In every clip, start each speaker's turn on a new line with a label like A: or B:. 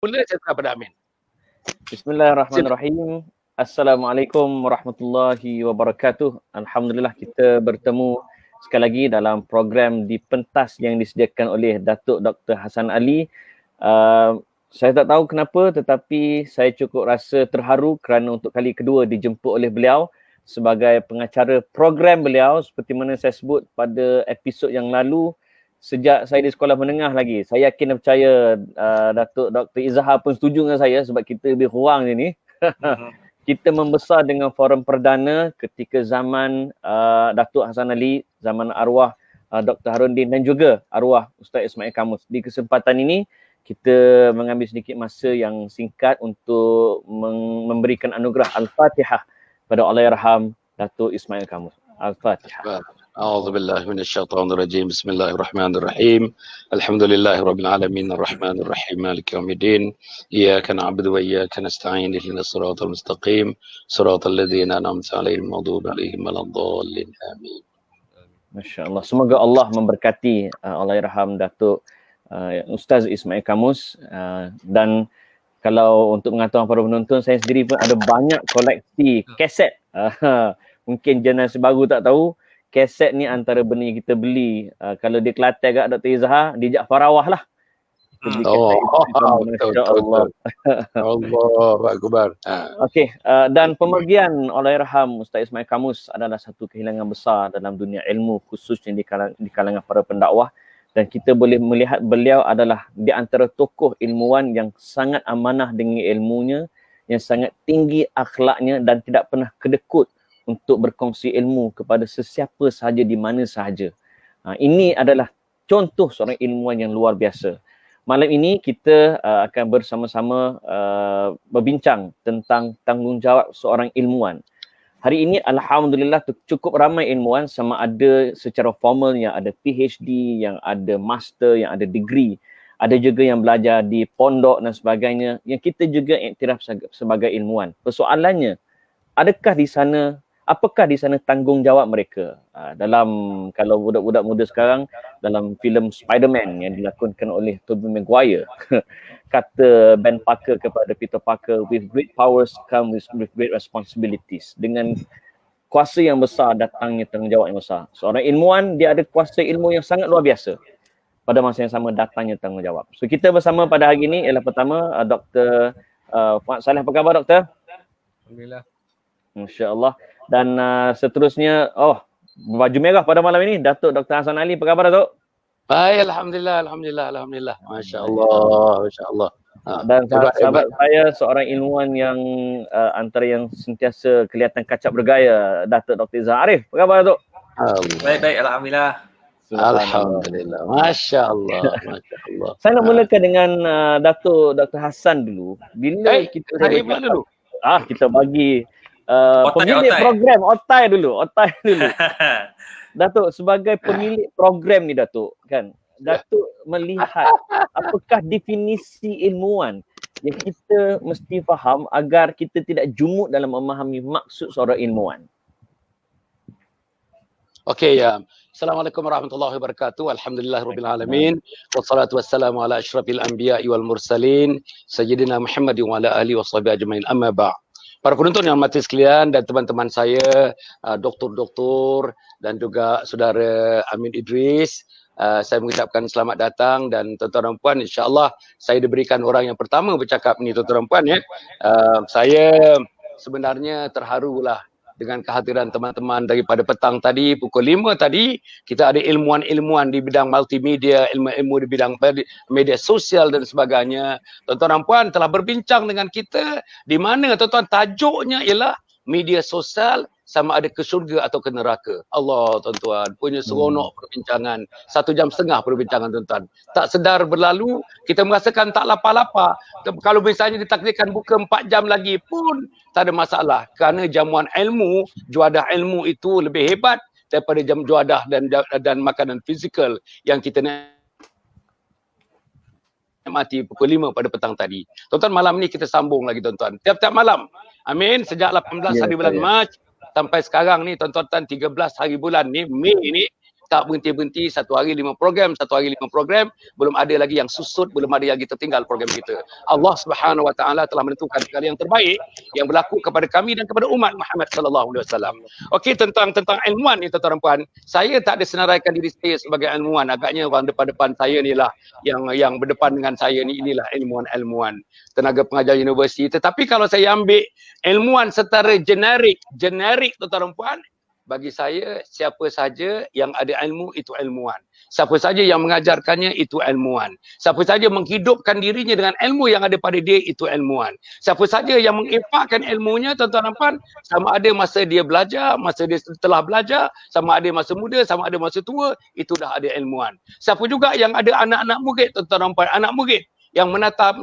A: Mula saya kepada Amin.
B: Bismillahirrahmanirrahim. Assalamualaikum warahmatullahi wabarakatuh. Alhamdulillah kita bertemu sekali lagi dalam program di pentas yang disediakan oleh Datuk Dr. Hassan Ali. Saya tak tahu kenapa tetapi saya cukup rasa terharu kerana untuk kali kedua dijemput oleh beliau sebagai pengacara program beliau seperti mana saya sebut pada episod yang lalu. Sejak saya di sekolah menengah lagi, saya yakin dan percaya Datuk Dr. Izhar pun setuju dengan saya sebab kita lebih kurang je ni. Kita membesar dengan forum perdana ketika zaman Datuk Hassan Ali, zaman arwah Dr. Harundin dan juga arwah Ustaz Ismail Kamus. Di kesempatan ini, kita mengambil sedikit masa yang singkat untuk memberikan anugerah Al-Fatihah kepada Allahyarham Datuk Ismail Kamus. Al-Fatihah.
A: أعوذ بالله من الشيطان الرجيم بسم الله الرحمن الرحيم الحمد لله رب العالمين الرحمن الرحيم مالك يوم الدين إياك نعبد وإياك نستعين اهدنا الصراط المستقيم صراط الذين أنعمت عليهم المغضوب عليهم ولا الضالين آمين.
B: Masya Allah. Semoga Allah memberkati Allahyarham Datuk Ustaz Ismail Kamus dan kalau untuk mengatakan para penonton, saya sendiri pun ada banyak koleksi kaset. Mungkin generasi baru tak tahu, kaset ni antara benda yang kita beli. Kalau di Kelantan kat Dr. Izhar, di Jaafar Rawah lah.
A: Masya Allah. Allahu Akbar.
B: Okey, dan pemergian Allahyarham Ustaz Ismail Kamus adalah satu kehilangan besar dalam dunia ilmu, khususnya di kalangan para pendakwah. Dan kita boleh melihat beliau adalah di antara tokoh ilmuwan yang sangat amanah dengan ilmunya, yang sangat tinggi akhlaknya dan tidak pernah kedekut untuk berkongsi ilmu kepada sesiapa sahaja di mana sahaja. Ini adalah contoh seorang ilmuwan yang luar biasa. Malam ini kita akan bersama-sama berbincang tentang tanggungjawab seorang ilmuwan. Hari ini Alhamdulillah cukup ramai ilmuwan, sama ada secara formal yang ada PhD, yang ada master, yang ada degree. Ada juga yang belajar di pondok dan sebagainya, yang kita juga iktiraf sebagai ilmuwan. Persoalannya, apakah di sana tanggungjawab mereka? Dalam, kalau budak-budak muda sekarang, dalam filem Spider-Man yang dilakonkan oleh Tobey Maguire, kata Ben Parker kepada Peter Parker, with great powers come with great responsibilities. Dengan kuasa yang besar datangnya tanggungjawab yang besar. Seorang ilmuwan, dia ada kuasa ilmu yang sangat luar biasa. Pada masa yang sama datangnya tanggungjawab. So kita bersama pada hari ini ialah pertama Dr. Fuad Saleh. Apa khabar Doktor?
C: Alhamdulillah.
B: Masya Allah. Dan seterusnya, baju merah pada malam ini, Datuk Dr. Hassan Ali. Apa khabar Datuk?
A: Baik, Alhamdulillah. Masya Allah.
B: Dan sahabat saya, seorang ilmuwan yang antara yang sentiasa kelihatan kacak bergaya, Datuk Dr. Izhar Arif. Apa khabar Datuk?
C: Baik, Alhamdulillah.
A: Alhamdulillah. Masya Allah.
B: Saya nak mulakan dengan Datuk Dr. Hassan dulu. Bila kita
A: dulu.
B: Kita bagi pemilik program Otai dulu. Datuk, sebagai pemilik program ni Datuk, kan? Datuk melihat apakah definisi ilmuwan yang kita mesti faham agar kita tidak jumuk dalam memahami maksud seorang ilmuwan.
A: Okey, ya. Assalamualaikum warahmatullahi wabarakatuh. Alhamdulillahirabbil alamin. Wassalatu wassalamu ala asyrafil anbiya'i wal mursalin sayyidina Muhammad wa ala alihi washabihi ajmain. Amma ba'. Para penonton yang mati sekalian dan teman-teman saya, doktor-doktor dan juga saudara Amin Idris, saya mengucapkan selamat datang dan tuan-tuan dan puan, insya-Allah saya diberikan orang yang pertama bercakap ni tuan-tuan dan puan ya. Saya sebenarnya terharulah dengan kehadiran teman-teman daripada petang tadi, pukul 5 tadi, kita ada ilmuwan-ilmuwan di bidang multimedia, ilmu-ilmu di bidang media sosial dan sebagainya. Tuan-tuan dan puan telah berbincang dengan kita di mana tuan-tuan tajuknya ialah media sosial sama ada ke syurga atau ke neraka. Allah tuan-tuan, punya seronok perbincangan. 1 jam setengah perbincangan tuan-tuan. Tak sedar berlalu, kita merasakan tak lapar-lapar. Kalau misalnya ditakdirkan buka 4 jam lagi pun tak ada masalah. Kerana jamuan ilmu, juadah ilmu itu lebih hebat daripada juadah dan makanan fizikal yang kita nikmati pukul 5 pada petang tadi. Tuan-tuan, malam ni kita sambung lagi tuan-tuan. Tiap-tiap malam. Amin. Sejak 18 hari bulan Mac sampai sekarang ni tuan-tuan 13 hari bulan ni, Mei ni, tak berhenti-henti, satu hari 5 program, belum ada lagi yang susut, belum ada lagi tertinggal program kita. Allah Subhanahu Wa Taala telah menentukan segala yang terbaik yang berlaku kepada kami dan kepada umat Muhammad sallallahu alaihi wasallam. Okey, tentang ilmuwan ni tuan-tuan dan puan, saya tak ada senaraikan diri saya sebagai ilmuwan. Agaknya orang depan-depan saya ni lah yang berdepan dengan saya ni, inilah ilmuwan tenaga pengajar universiti. Tetapi kalau saya ambil ilmuwan secara generik tuan-tuan dan puan, bagi saya siapa saja yang ada ilmu itu ilmuwan. Siapa saja yang mengajarkannya itu ilmuwan. Siapa saja menghidupkan dirinya dengan ilmu yang ada pada dia itu ilmuwan. Siapa saja yang menginfakkan ilmunya tuan-tuan dan puan, sama ada masa dia belajar, masa dia telah belajar, sama ada masa muda, sama ada masa tua, itu dah ada ilmuwan. Siapa juga yang ada anak-anak murid tuan-tuan dan puan, anak murid yang menatap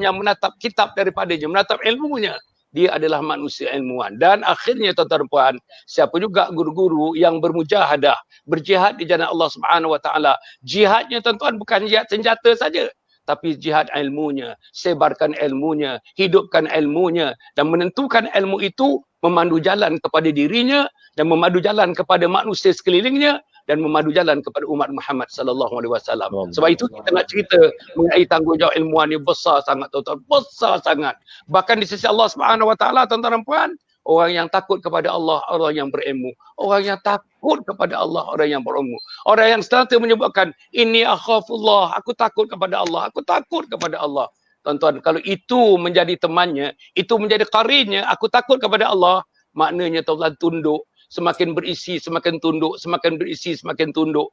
A: kitab daripadanya, menatap ilmunya, dia adalah manusia ilmuwan. Dan akhirnya tuan-tuan dan puan, siapa juga guru-guru yang bermujahadah, berjihad di jalan Allah Subhanahu Wa Taala. Jihadnya tuan-tuan bukan jihad senjata saja, tapi jihad ilmunya, sebarkan ilmunya, hidupkan ilmunya dan menentukan ilmu itu memandu jalan kepada dirinya dan memandu jalan kepada manusia sekelilingnya dan memandu jalan kepada umat Muhammad sallallahu alaihi wasallam. Sebab itu kita nak cerita mengenai tanggungjawab ilmuwan ni besar sangat tuan-tuan, besar sangat. Bahkan di sisi Allah Subhanahu Wa Taala tuan-tuan dan puan, orang yang takut kepada Allah, orang yang berilmu. Orang yang takut kepada Allah, orang yang berilmu. Orang yang selalu menyebutkan, inni akhafullah, aku takut kepada Allah, aku takut kepada Allah. Tuan-tuan, kalau itu menjadi temannya, itu menjadi qarinnya, aku takut kepada Allah, maknanya tuan-tuan tunduk. Semakin berisi, semakin tunduk, semakin berisi, semakin tunduk.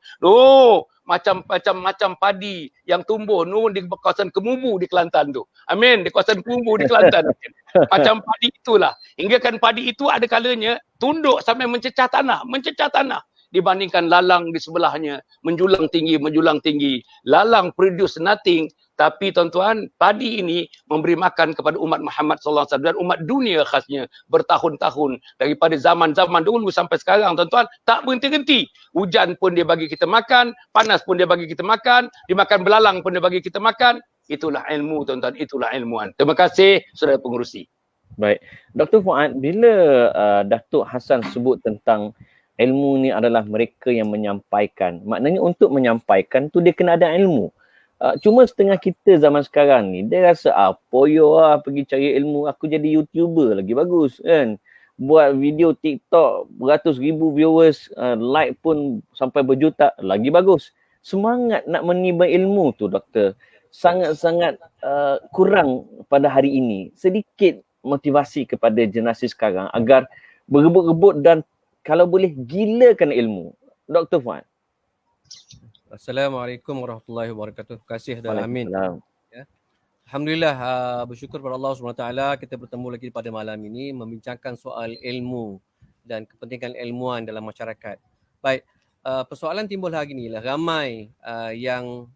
A: Macam padi yang tumbuh di kawasan Kemubu di Kelantan tu. Amin, di kawasan Kemubu di Kelantan. Macam padi itulah. Hingga kan padi itu ada kalanya tunduk sampai mencecah tanah dibandingkan lalang di sebelahnya menjulang tinggi. Lalang produce nothing, tapi tuan-tuan, padi ini memberi makan kepada umat Muhammad sallallahu alaihi wasallam dan umat dunia khasnya bertahun-tahun, daripada zaman-zaman dulu sampai sekarang tuan-tuan, tak berhenti-henti. Hujan pun dia bagi kita makan, panas pun dia bagi kita makan, dimakan belalang pun dia bagi kita makan. Itulah ilmu tuan-tuan, itulah ilmuwan. Terima kasih saudara pengerusi.
B: Baik, Dr. Fuad, bila Datuk Hassan sebut tentang ilmu ni adalah mereka yang menyampaikan, maknanya untuk menyampaikan tu dia kena ada ilmu. Cuma setengah kita zaman sekarang ni, dia rasa poyo pergi cari ilmu, aku jadi YouTuber lagi bagus kan. Buat video TikTok beratus ribu viewers, like pun sampai berjuta, lagi bagus. Semangat nak menimba ilmu tu doktor sangat-sangat kurang pada hari ini. Sedikit motivasi kepada generasi sekarang agar berebut-rebut dan kalau boleh gilakan ilmu. Dr. Fuad.
C: Assalamualaikum warahmatullahi wabarakatuh. Terima kasih dan amin. Ya. Alhamdulillah, bersyukur kepada Allah SWT kita bertemu lagi pada malam ini membincangkan soal ilmu dan kepentingan ilmuwan dalam masyarakat. Baik, persoalan timbul hari ni lah, ramai yang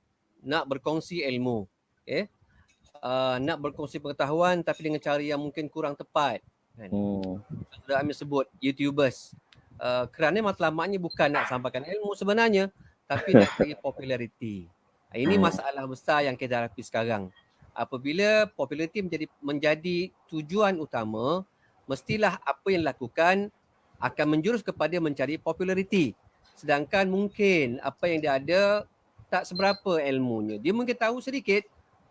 C: nak berkongsi ilmu. Okay? Nak berkongsi pengetahuan tapi dengan cara yang mungkin kurang tepat. Kan? Sudah Amir sebut, YouTubers. Kerana matlamatnya bukan nak sampaikan ilmu sebenarnya, tapi nak cari populariti. Ini masalah besar yang kita hadapi sekarang. Apabila populariti menjadi tujuan utama, mestilah apa yang dilakukan akan menjurus kepada mencari populariti. Sedangkan mungkin apa yang dia ada tak seberapa ilmunya. Dia mungkin tahu sedikit,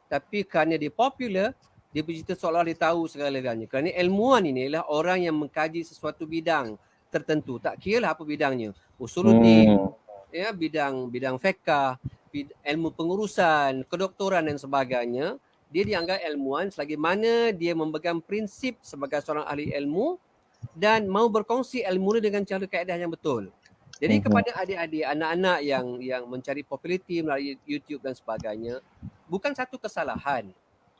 C: tapi kerana dia popular, dia bercerita seolah dia tahu segala-galanya. Kerana ilmuwan ini adalah orang yang mengkaji sesuatu bidang tertentu, tak kira lah apa bidangnya, usuluddin, ya, bidang fiqh, ilmu pengurusan, kedoktoran dan sebagainya. Dia dianggap ilmuwan selagi mana dia memegang prinsip sebagai seorang ahli ilmu dan mau berkongsi ilmu dengan cara kaedah yang betul. Jadi kepada adik-adik, anak-anak yang mencari populariti melalui YouTube dan sebagainya, bukan satu kesalahan,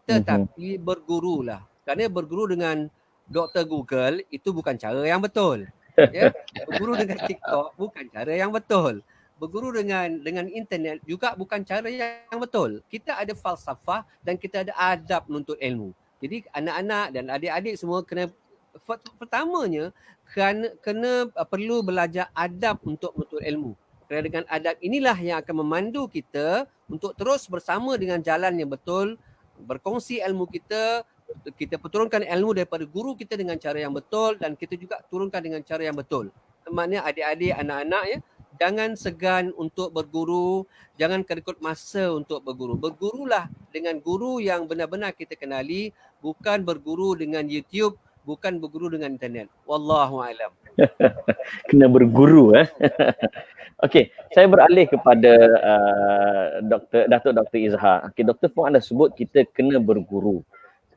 C: tetapi bergurulah. Kerana berguru dengan Dr. Google itu bukan cara yang betul. Ya, berguru dengan TikTok bukan cara yang betul. Berguru dengan internet juga bukan cara yang betul. Kita ada falsafah dan kita ada adab menuntut ilmu. Jadi anak-anak dan adik-adik semua kena, pertamanya kena perlu belajar adab untuk menuntut ilmu. Kerana dengan adab inilah yang akan memandu kita untuk terus bersama dengan jalan yang betul, berkongsi ilmu kita turunkan ilmu daripada guru kita dengan cara yang betul dan kita juga turunkan dengan cara yang betul. Maknanya adik-adik, anak-anak ya, jangan segan untuk berguru, jangan kerikut masa untuk berguru. Bergurulah dengan guru yang benar-benar kita kenali, bukan berguru dengan YouTube, bukan berguru dengan internet. Wallahu alam.
B: Kena berguru Okey, saya beralih kepada Datuk Dr. Izhar. Okey, Dr. pun ada sebut kita kena berguru.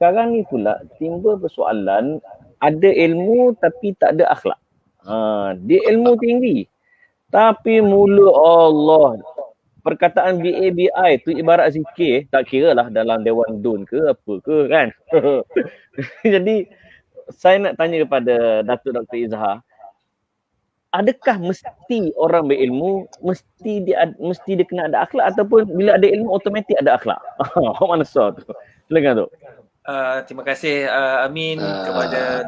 B: Sekarang ni pula timbul persoalan, ada ilmu tapi tak ada akhlak. Dia ilmu tinggi tapi mula Allah, perkataan BABI tu ibarat zikir, tak kira lah dalam Dewan Dun ke apa ke kan. Jadi saya nak tanya kepada Datuk Dr. Izhar, adakah mesti orang berilmu mesti dia kena ada akhlak, ataupun bila ada ilmu automatik ada akhlak? Mana so tu? Silakan tu.
D: Terima kasih Amin kepada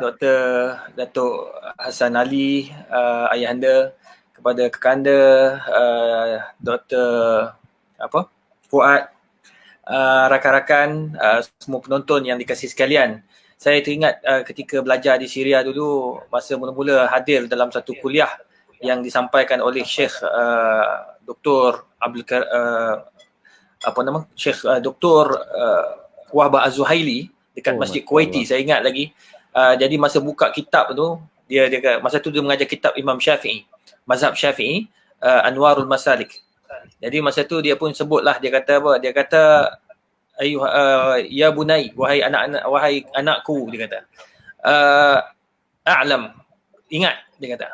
D: Datuk Hasan Ali, ayahanda, kepada kekanda Dr. Fuad, rakan-rakan, semua penonton yang dikasihi sekalian. Saya teringat ketika belajar di Syria dulu, masa mula-mula hadir dalam satu kuliah yang disampaikan oleh Syekh Dr. Syekh Dr. Wahbah Az-Zuhaili dekat Masjid Kuwaiti, saya ingat lagi. Jadi masa buka kitab tu, dia masa tu dia mengajar kitab Imam Syafi'i, mazhab Syafi'i, Anwarul Masalik. Jadi masa tu dia pun sebutlah, dia kata apa? Dia kata ya bunai, wahai anak-anak, wahai anakku, dia kata a'lam, ingat, dia kata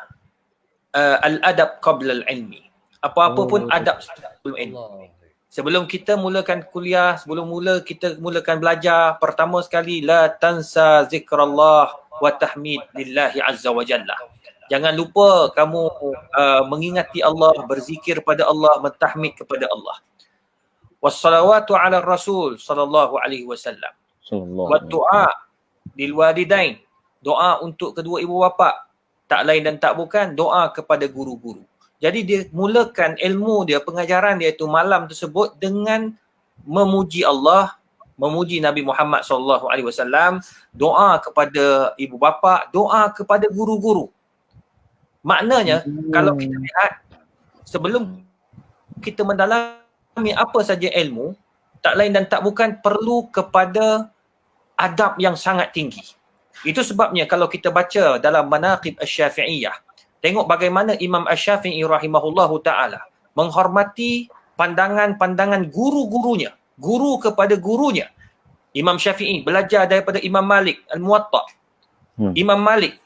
D: al-adab qabla al-ilmi. Apa-apa pun adab sebelum ilmu. Sebelum kita mulakan kuliah, sebelum kita mulakan belajar, pertama sekali la tansa zikrallah wa tahmid lillahi azza wa jalla. Jangan lupa kamu mengingati Allah, berzikir pada Allah, mentahmid kepada Allah. Wassalawatu ala Rasul sallallahu alaihi wasallam. Wa du'a lil walidain. Doa untuk kedua ibu bapa. Tak lain dan tak bukan doa kepada guru-guru. Jadi dia mulakan ilmu dia, pengajaran dia itu malam tersebut dengan memuji Allah, memuji Nabi Muhammad sallallahu alaihi wasallam, doa kepada ibu bapa, doa kepada guru-guru. Maknanya kalau kita lihat, sebelum kita mendalami apa saja ilmu, tak lain dan tak bukan perlu kepada adab yang sangat tinggi. Itu sebabnya kalau kita baca dalam Manaqib Asy-Syafi'iyah, tengok bagaimana Imam Asy-Syafi'i rahimahullahu ta'ala menghormati pandangan-pandangan guru-gurunya, guru kepada gurunya. Imam Syafi'i belajar daripada Imam Malik Al-Muwatta. Imam Malik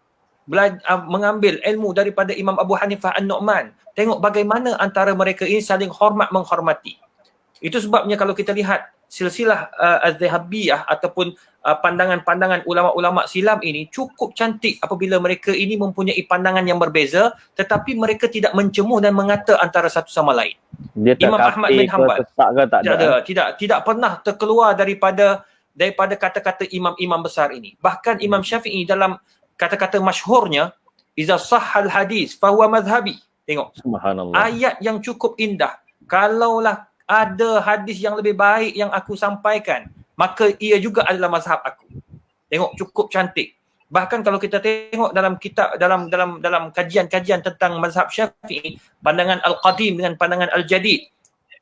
D: mengambil ilmu daripada Imam Abu Hanifah An-Nu'man. Tengok bagaimana antara mereka ini saling hormat menghormati. Itu sebabnya kalau kita lihat silsilah Az-Zahabiyah ataupun pandangan-pandangan ulama-ulama silam ini cukup cantik apabila mereka ini mempunyai pandangan yang berbeza, tetapi mereka tidak mencemuh dan mengata antara satu sama lain.
B: Dia
D: Imam Ahmad bin Hanbal tidak pernah terkeluar daripada kata-kata imam-imam besar ini. Bahkan Imam Syafi'i dalam kata-kata masyhurnya, iza sahhal hadis fahuwa madhhabi. Tengok, subhanallah, ayat yang cukup indah. Kalaulah ada hadis yang lebih baik yang aku sampaikan, maka ia juga adalah mazhab aku. Tengok, cukup cantik. Bahkan kalau kita tengok dalam kitab, dalam kajian-kajian tentang mazhab Syafi'i, pandangan Al-Qadim dengan pandangan Al-Jadid,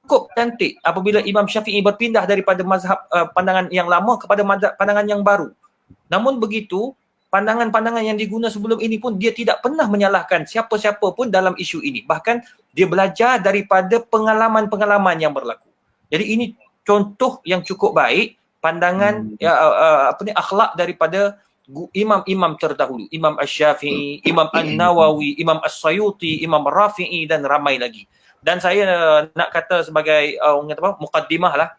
D: cukup cantik apabila Imam Syafi'i berpindah daripada mazhab pandangan yang lama kepada mazhab pandangan yang baru. Namun begitu, pandangan-pandangan yang diguna sebelum ini pun dia tidak pernah menyalahkan siapa-siapa pun dalam isu ini. Bahkan dia belajar daripada pengalaman-pengalaman yang berlaku. Jadi ini contoh yang cukup baik pandangan akhlak daripada imam-imam terdahulu. Imam Asy-Syafi'i, Imam An-Nawawi, Imam As-Sayuti, Imam Rafi'i dan ramai lagi. Dan saya nak kata sebagai muqaddimah lah,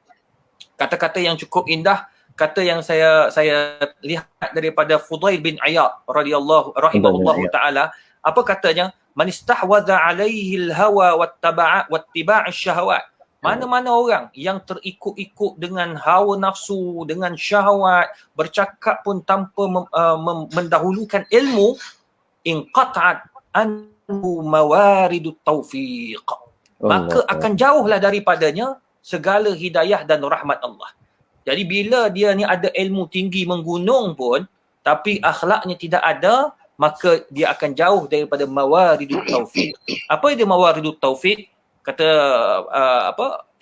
D: kata-kata yang cukup indah, kata yang saya lihat daripada Fudail bin Iyad rahimahullahu taala. Apa katanya? Man istahwadha alaihi al-hawa wattiba' asy-syahawat. Mana-mana orang yang terikut-ikut dengan hawa nafsu, dengan syahwat, bercakap pun tanpa mendahulukan ilmu, inqata'at anhu mawaridut taufiq. Maka akan jauhlah daripadanya segala hidayah dan rahmat Allah. Jadi bila dia ni ada ilmu tinggi menggunung pun, tapi akhlaknya tidak ada, maka dia akan jauh daripada mawaridut taufiq. Apa dia mawaridut taufiq? Kata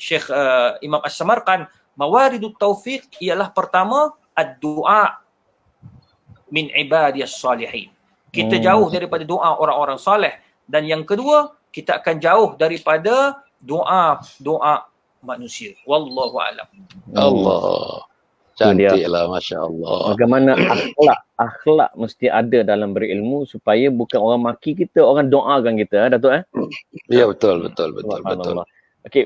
D: Syekh Imam As-Samarqand, mawaridut taufiq ialah pertama ad-du'a min ibadiyas salihin. Kita jauh daripada doa orang-orang soleh, dan yang kedua kita akan jauh daripada doa manusia. Wallahu a'lam.
A: Allah. Cantiklah, masya-Allah.
B: Bagaimana akhlak mesti ada dalam berilmu supaya bukan orang maki kita, orang doakan kita, Datuk
A: Ya, betul.
B: Okey,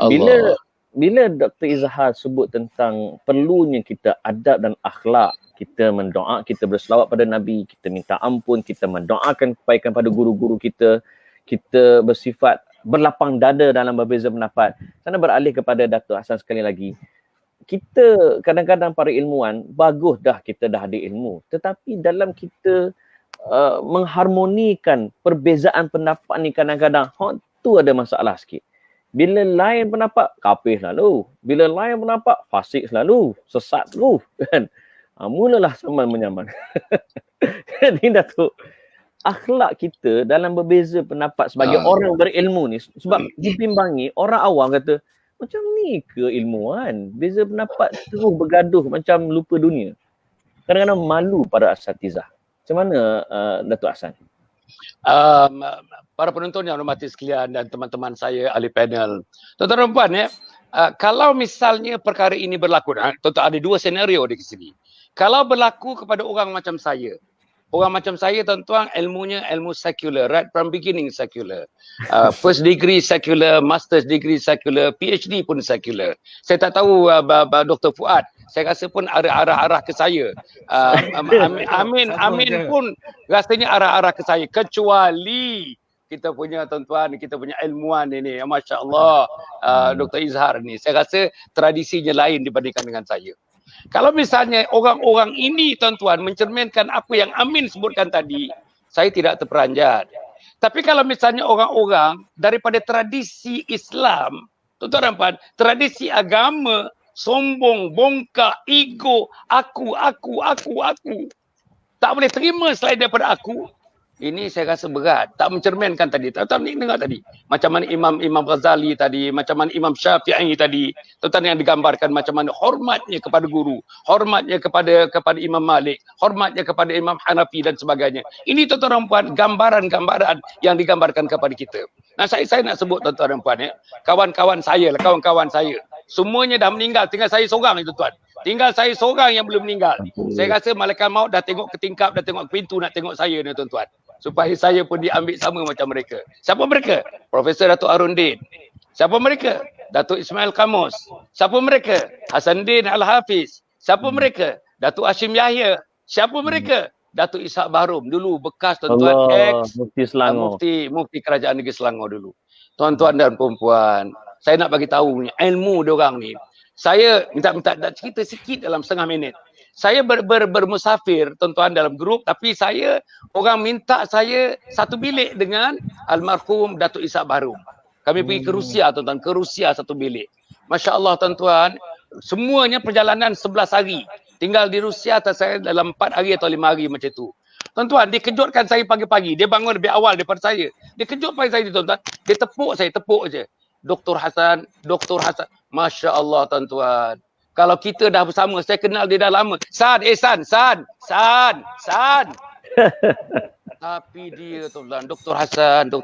B: bila Dr. Izhar sebut tentang perlunya kita adab dan akhlak, kita mendoa, kita berselawat pada Nabi, kita minta ampun, kita mendoakan kebaikan pada guru-guru kita, kita bersifat berlapang dada dalam berbeza pendapat. Sana beralih kepada Datuk Hasan sekali lagi. Kita kadang-kadang para ilmuwan, bagus dah kita dah ada ilmu, tetapi dalam kita mengharmonikan perbezaan pendapat ni kadang-kadang tu ada masalah sikit. Bila lain pendapat, kafir selalu. Bila lain pendapat, fasik selalu, sesat terus kan. Mulalah saman menyaman. Jadi Datuk, akhlak kita dalam berbeza pendapat sebagai orang berilmu ni, sebab dibimbangi orang awam kata macam ni ke ilmuwan, beza pendapat terus bergaduh macam lupa dunia. Kadang-kadang malu para asatizah. Macam mana Datuk Hasan?
A: Para penonton yang hormati sekalian dan teman-teman saya ahli panel, tuan-tuan dan puan ya, kalau misalnya perkara ini berlaku, tuan-tuan ada dua senario di sini. Kalau berlaku kepada orang macam saya, tuan-tuan, ilmunya ilmu secular, right from beginning secular. First degree secular, master's degree secular, PhD pun secular. Saya tak tahu Dr. Fuad, saya rasa pun arah-arah ke saya. Amin pun rasanya arah-arah ke saya, kecuali kita punya tuan-tuan, kita punya ilmuwan ini, Masya Allah, Dr. Izhar ni. Saya rasa tradisinya lain dibandingkan dengan saya. Kalau misalnya orang-orang ini tuan-tuan mencerminkan apa yang Amin sebutkan tadi, saya tidak terperanjat. Tapi kalau misalnya orang-orang daripada tradisi Islam, tuan-tuan dan puan, tradisi agama, sombong, bongkak, ego, aku, tak boleh terima selain daripada aku, ini saya rasa berat, tak mencerminkan tadi. Tuan-tuan ni dengar tadi, macam mana Imam Ghazali tadi, macam mana Imam Syafi'i tadi, tuan-tuan yang digambarkan macam mana hormatnya kepada guru, hormatnya kepada Imam Malik, hormatnya kepada Imam Hanafi dan sebagainya. Ini tuan-tuan dan puan, gambaran-gambaran yang digambarkan kepada kita. Nah, saya nak sebut tuan-tuan dan puan ya, kawan-kawan saya, semuanya dah meninggal, tinggal saya seorang ni tuan-tuan. Tinggal saya seorang yang belum meninggal. Saya rasa malaikat maut dah tengok ke tingkap, dah tengok ke pintu nak tengok saya ni tuan-tuan. Supaya saya pun diambil sama macam mereka. Siapa mereka? Profesor Datuk Harundin. Siapa mereka? Datuk Ismail Kamus. Siapa mereka? Hasanuddin Al-Hafiz. Siapa mereka? Datuk Hashim Yahya. Siapa mereka? Datuk Ishak Bahrum. Dulu bekas tuan-tuan
B: Mufti Selangor.
A: Mufti Kerajaan Negeri Selangor dulu. Tuan-tuan dan perempuan, saya nak bagi tahu ilmu diorang ni. Saya minta cerita sikit dalam setengah minit. Saya bermusafir tuan-tuan dalam grup, tapi orang minta saya satu bilik dengan almarhum Datuk Ishak Bahrum. Kami pergi ke Rusia tuan-tuan, satu bilik. Masya Allah tuan-tuan, semuanya perjalanan 11 hari. Tinggal di Rusia atas saya dalam 4 hari atau 5 hari macam tu. Tuan-tuan, dia kejutkan saya pagi-pagi. Dia bangun lebih awal daripada saya. Dia kejut pagi saya tuan-tuan. Dia tepuk je. Dr. Hasan. Masya Allah tuan-tuan. Kalau kita dah bersama, saya kenal dia dah lama. San. Tapi dia tuan-tuan, Dr. Hasan.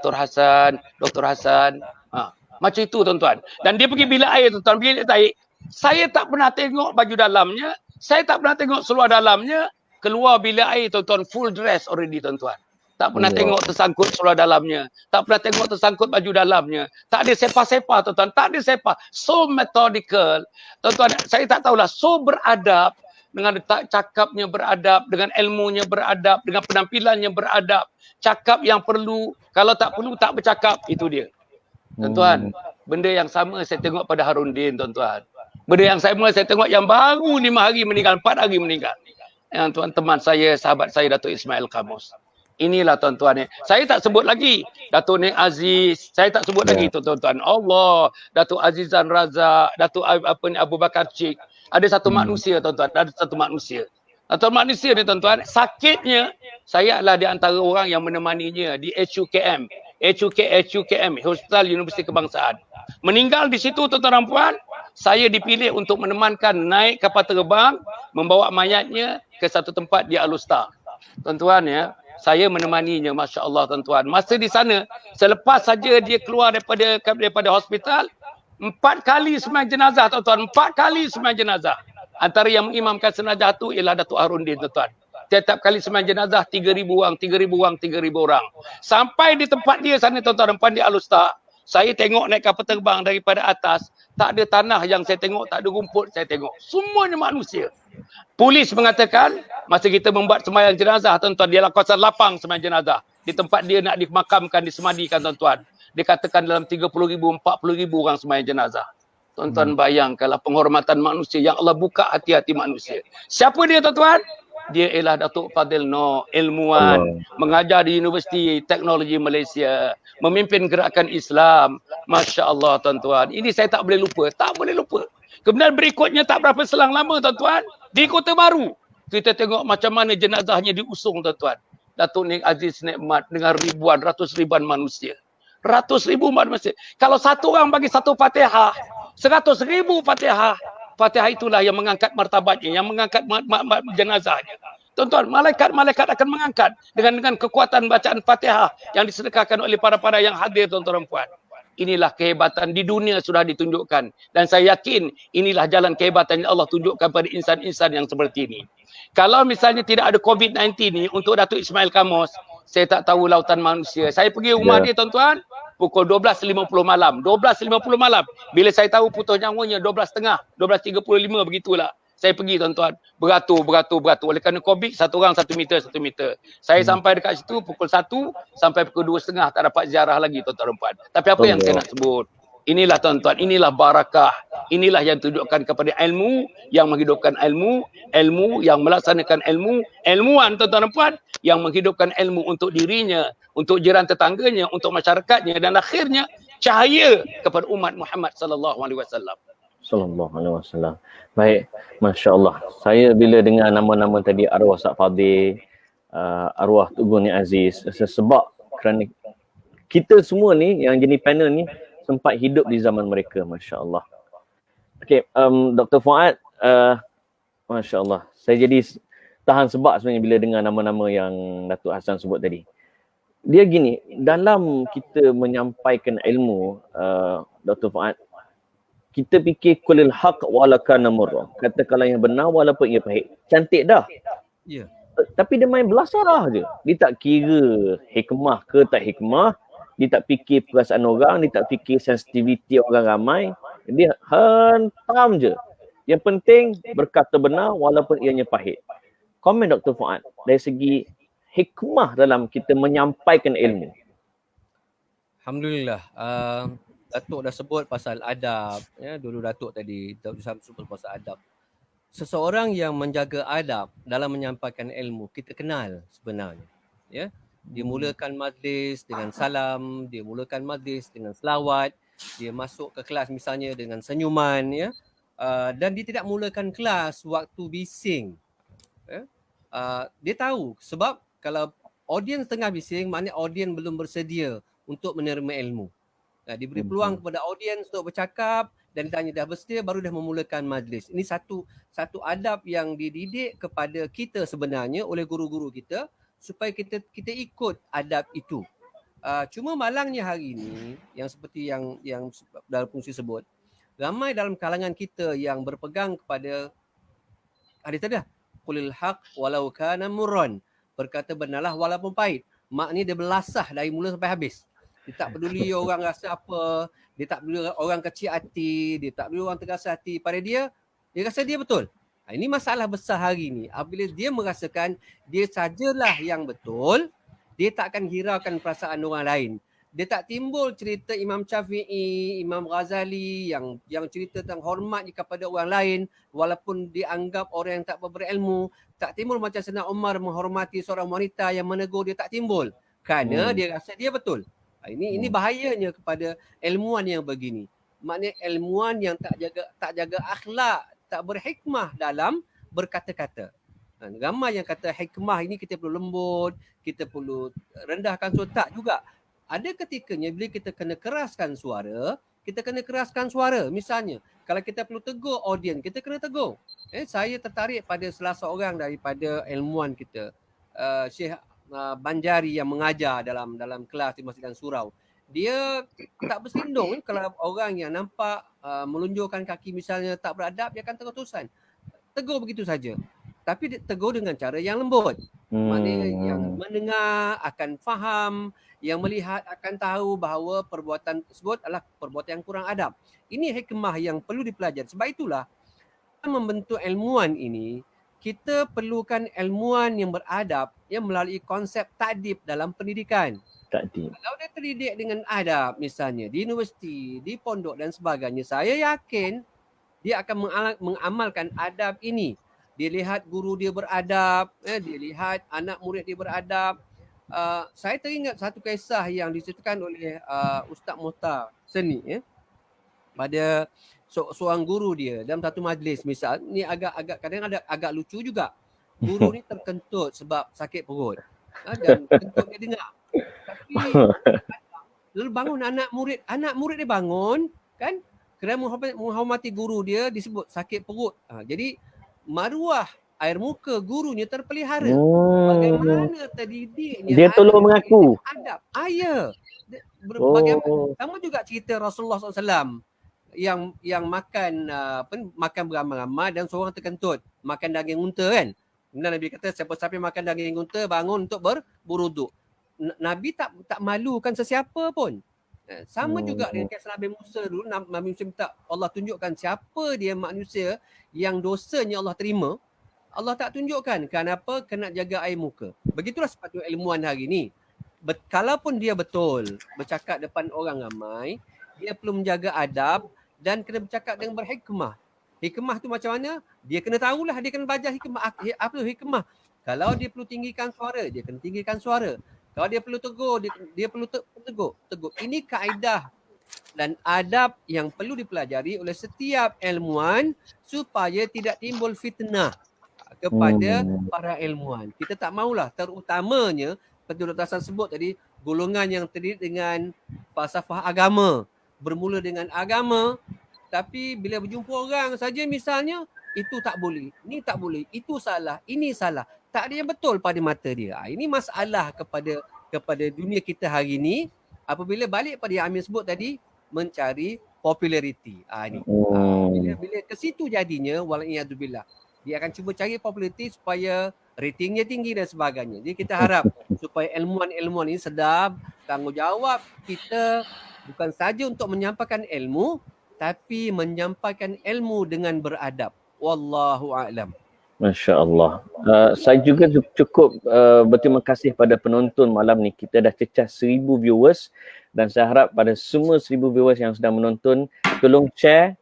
A: Macam itu tuan-tuan. Dan dia pergi bilik air tuan-tuan, bilik air. Saya tak pernah tengok baju dalamnya. Saya tak pernah tengok seluar dalamnya. Keluar bilik air tuan-tuan, full dress already tuan-tuan. Tak pernah tengok tersangkut seluar dalamnya. Tak pernah tengok tersangkut baju dalamnya. Tak ada sepa-sepa tuan-tuan. Tak ada sepa. So methodical. Tuan-tuan, saya tak tahulah. So beradab. Dengan cakapnya beradab. Dengan ilmunya beradab. Dengan penampilannya beradab. Cakap yang perlu. Kalau tak perlu, tak bercakap. Itu dia. Tuan-tuan, benda yang sama saya tengok pada Harundin tuan-tuan. Benda yang sama saya tengok yang baru 5 hari meninggal. 4 hari meninggal. Yang teman saya, sahabat saya, Datuk Ismail Kamus. Inilah tuan-tuan. Saya tak sebut lagi Datuk Ning Aziz. Saya tak sebut lagi tuan-tuan. Allah, Datuk Azizan Razak, Datuk Abu Bakar Cik. Ada satu manusia tuan-tuan. Ada satu manusia. Atau manusia ni tuan-tuan, sakitnya saya adalah di antara orang yang menemaninya di HUKM, Hospital Universiti Kebangsaan. Meninggal di situ tuan-tuan dan puan, saya dipilih untuk menemankan naik kapal terbang, membawa mayatnya ke satu tempat di Alustar. Tuan-tuan ya, saya menemaninya, Masya Allah tuan-tuan. Masa di sana, selepas saja dia keluar daripada hospital, 4 kali sembahyang jenazah tuan-tuan, 4 kali sembahyang jenazah. Antara yang mengimamkan jenazah tu ialah Datuk Harundin tuan-tuan. Setiap kali sembahyang jenazah 3,000 orang, 3,000 orang, 3,000 orang. Sampai di tempat dia sana tuan-tuan, depan di Alustar, saya tengok naik kapal terbang daripada atas, tak ada tanah yang saya tengok, tak ada rumput saya tengok. Semuanya manusia. Polis mengatakan masa kita membuat sembahyang jenazah tuan-tuan, dia kawasan lapang sembahyang jenazah. Di tempat dia nak dimakamkan, disemadikan tuan-tuan. Dia katakan dalam 30,000, 40,000 orang sembahyang jenazah. Tuan-tuan bayangkanlah penghormatan manusia yang Allah buka hati-hati manusia. Siapa dia tuan-tuan? Dia ialah Datuk Fadil Noor, ilmuwan, mengajar di Universiti Teknologi Malaysia, memimpin gerakan Islam. Masya Allah tuan-tuan. Ini saya tak boleh lupa, tak boleh lupa. Kemudian berikutnya tak berapa selang lama tuan-tuan, di Kota Baru, kita tengok macam mana jenazahnya diusung tuan-tuan. Datuk Nik Aziz Nikmat dengan ratus ribuan manusia. Ratus ribu manusia. Kalau satu orang bagi satu Fatihah, 100,000 Fatihah. Fatihah itulah yang mengangkat martabatnya, yang mengangkat jenazahnya. Tuan-tuan, malaikat-malaikat akan mengangkat dengan kekuatan bacaan Fatihah yang disedekahkan oleh para-para yang hadir tuan-tuan dan puan. Inilah kehebatan di dunia sudah ditunjukkan. Dan saya yakin inilah jalan kehebatan yang Allah tunjukkan pada insan-insan yang seperti ini. Kalau misalnya tidak ada COVID-19 ni untuk Datuk Ismail Kamus, saya tak tahu lautan manusia. Saya pergi rumah dia tuan-tuan, pukul 12.50 malam. 12.50 malam. Bila saya tahu putus nyawanya 12.30, 12.35 begitulah. Saya pergi tuan-tuan, beratur. Oleh kerana COVID, satu orang 1 meter. Saya sampai dekat situ pukul 1 sampai pukul 2.30 tak dapat ziarah lagi tuan-tuan dan puan. Tapi apa yang saya nak sebut? Inilah tuan-tuan, inilah barakah. Inilah yang tunjukkan kepada ilmu, yang menghidupkan ilmu, ilmu yang melaksanakan ilmu, ilmuwan tuan-tuan dan puan, yang menghidupkan ilmu untuk dirinya, untuk jiran tetangganya, untuk masyarakatnya, dan akhirnya cahaya kepada umat Muhammad sallallahu alaihi wasallam.
B: Sallallahu alaihi wasallam. Baik, masya-Allah. Saya bila dengar nama-nama tadi arwah Ustaz Fadil, arwah Tugu Nik Aziz, sebab kerana kita semua ni yang jenis panel ni sempat hidup di zaman mereka, masya-Allah. Okey, Dr. Fuad, masya-Allah. Saya jadi tahan sebab sebenarnya bila dengar nama-nama yang Datuk Hassan sebut tadi. Dia gini, dalam kita menyampaikan ilmu, Dr. Fuad, kita fikir kulil haq walakana murrah. Katakanlah yang benar walaupun ia pahit. Cantik dah.
C: Ya.
B: Tapi dia main belasarah je. Dia tak kira hikmah ke tak hikmah. Dia tak fikir perasaan orang. Dia tak fikir sensitiviti orang ramai. Dia hentam je. Yang penting berkata benar walaupun ianya pahit. Komen Dr. Fuad dari segi hikmah dalam kita menyampaikan ilmu.
C: Alhamdulillah. Datuk dah sebut pasal adab, ya, dulu Datuk tadi sebut pasal adab. Seseorang yang menjaga adab dalam menyampaikan ilmu, kita kenal sebenarnya. Ya, dia mulakan majlis dengan salam, dia mulakan majlis dengan selawat, dia masuk ke kelas misalnya dengan senyuman, ya. Dan dia tidak mulakan kelas waktu bising. Ya. Dia tahu sebab kalau audiens tengah bising, maknanya audiens belum bersedia untuk menerima ilmu. Diberi peluang kepada audiens untuk bercakap dan ditanya dah bersedia baru dah memulakan majlis. Ini satu adab yang dididik kepada kita sebenarnya oleh guru-guru kita supaya kita ikut adab itu. Cuma malangnya hari ini yang seperti yang dalam fungsi sebut, ramai dalam kalangan kita yang berpegang kepada hadis tadi dah, qulil haq walau kana murran, berkata benarlah walaupun pahit. Maknanya dia belasah dari mula sampai habis. Dia tak peduli orang rasa apa, dia tak peduli orang kecil hati, dia tak peduli orang terasa hati. Pada dia rasa dia betul. Ini masalah besar hari ni. Apabila dia merasakan dia sajalah yang betul, dia tak akan hiraukan perasaan orang lain. Dia tak timbul cerita Imam Syafi'i, Imam Ghazali yang cerita tentang hormat kepada orang lain walaupun dianggap orang yang tak berilmu. Tak timbul macam Sayyidina Umar menghormati seorang wanita yang menegur dia, tak timbul. Kerana dia rasa dia betul. Ini bahayanya kepada ilmuwan yang begini. Maknanya ilmuwan yang tak jaga akhlak, tak berhikmah dalam berkata-kata. Ramai yang kata hikmah ini kita perlu lembut, kita perlu rendahkan suara. Tak juga. Ada ketikanya bila kita kena keraskan suara, kita kena keraskan suara. Misalnya, kalau kita perlu tegur audiens, kita kena tegur. Saya tertarik pada salah seorang daripada ilmuwan kita, Syekh Banjari yang mengajar dalam kelas di Masjid Surau. Dia tak bersindung kalau orang yang nampak melunjurkan kaki misalnya tak beradab, dia akan terus-terusan tegur begitu saja. Tapi tegur dengan cara yang lembut. Maknanya yang mendengar akan faham, yang melihat akan tahu bahawa perbuatan tersebut adalah perbuatan yang kurang adab. Ini hikmah yang perlu dipelajari. Sebab itulah membentuk ilmuwan ini, kita perlukan ilmuwan yang beradab yang melalui konsep ta'dib dalam pendidikan.
B: Ta'dib.
C: Kalau dia terdidik dengan adab misalnya di universiti, di pondok dan sebagainya, saya yakin dia akan mengamalkan adab ini. Dia lihat guru dia beradab, dia lihat anak murid dia beradab. Saya teringat satu kisah yang diceritakan oleh Ustaz Muhtar Seni pada seorang guru dia dalam satu majlis. Misal ni agak kadang ada agak lucu juga. Guru ni terkentut sebab sakit perut. Dan kentut dia dengar. Tapi lalu bangun anak murid dia bangun kan, kerana menghormati guru dia disebut sakit perut. Jadi maruah air muka gurunya terpelihara. Bagaimana terdidiknya
B: dia tolong mengaku
C: adab. Ya. Bagaimana sama juga cerita Rasulullah SAW yang makan makan beramai-ramai dan seorang terkentut makan daging unta kan. Kemudian Nabi kata siapa-siapa makan daging unta bangun untuk berwuduk. Nabi tak malukan sesiapa pun. Sama juga dengan kisah Nabi Musa dulu. Nabi Musa minta Allah tunjukkan siapa dia manusia yang dosanya Allah terima. Allah tak tunjukkan. Kenapa? Kena jaga air muka. Begitulah sepatutnya ilmuwan hari ni. Kalaupun dia betul bercakap depan orang ramai, dia perlu menjaga adab dan kena bercakap dengan berhikmah. Hikmah tu macam mana? Dia kena tahulah, dia kena belajar hikmah. Apa tu hikmah? Kalau dia perlu tinggikan suara, dia kena tinggikan suara. Kalau dia perlu tegur, dia perlu tegur. Ini kaedah dan adab yang perlu dipelajari oleh setiap ilmuwan supaya tidak timbul fitnah kepada para ilmuwan. Kita tak maulah, terutamanya seperti Dr. Hasan sebut tadi, golongan yang terdiri dengan falsafah agama, bermula dengan agama, tapi bila berjumpa orang saja misalnya, itu tak boleh, ni tak boleh, itu salah, ini salah. Tak ada yang betul pada mata dia. Ini masalah kepada dunia kita hari ini. Apabila balik pada yang Amin sebut tadi, mencari populariti. Bila ke situ jadinya, wala'iyadzubillah, dia akan cuba cari populariti supaya ratingnya tinggi dan sebagainya. Jadi kita harap supaya ilmuwan-ilmuwan ini sedar tanggungjawab kita bukan saja untuk menyampaikan ilmu, tapi menyampaikan ilmu dengan beradab. Wallahu a'lam.
B: Masya Allah. Saya juga cukup berterima kasih pada penonton malam ni. Kita dah cecah 1000 viewers dan saya harap pada semua 1000 viewers yang sedang menonton, tolong share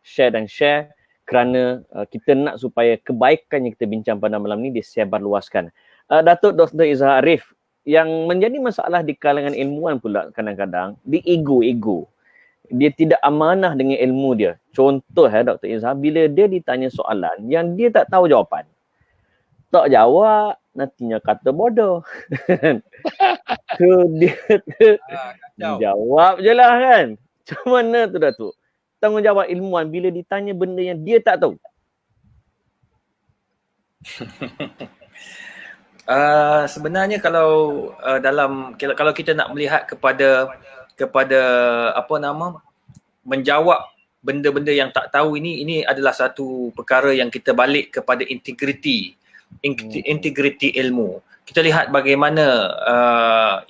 B: kerana kita nak supaya kebaikan yang kita bincang pada malam ni disebarluaskan. Datuk Dr. Izhar Arif, yang menjadi masalah di kalangan ilmuwan pula kadang-kadang, di ego. Dia tidak amanah dengan ilmu dia. Contoh Dr. Izhar, bila dia ditanya soalan yang dia tak tahu jawapan, tak jawab, nantinya kata bodoh. So dia jawab je lah kan. Macam mana tu Datuk? Tanggungjawab ilmuwan bila ditanya benda yang dia tak tahu.
D: Sebenarnya kalau kalau kita nak melihat kepada menjawab benda-benda yang tak tahu, ini adalah satu perkara yang kita balik kepada integriti ilmu. Kita lihat bagaimana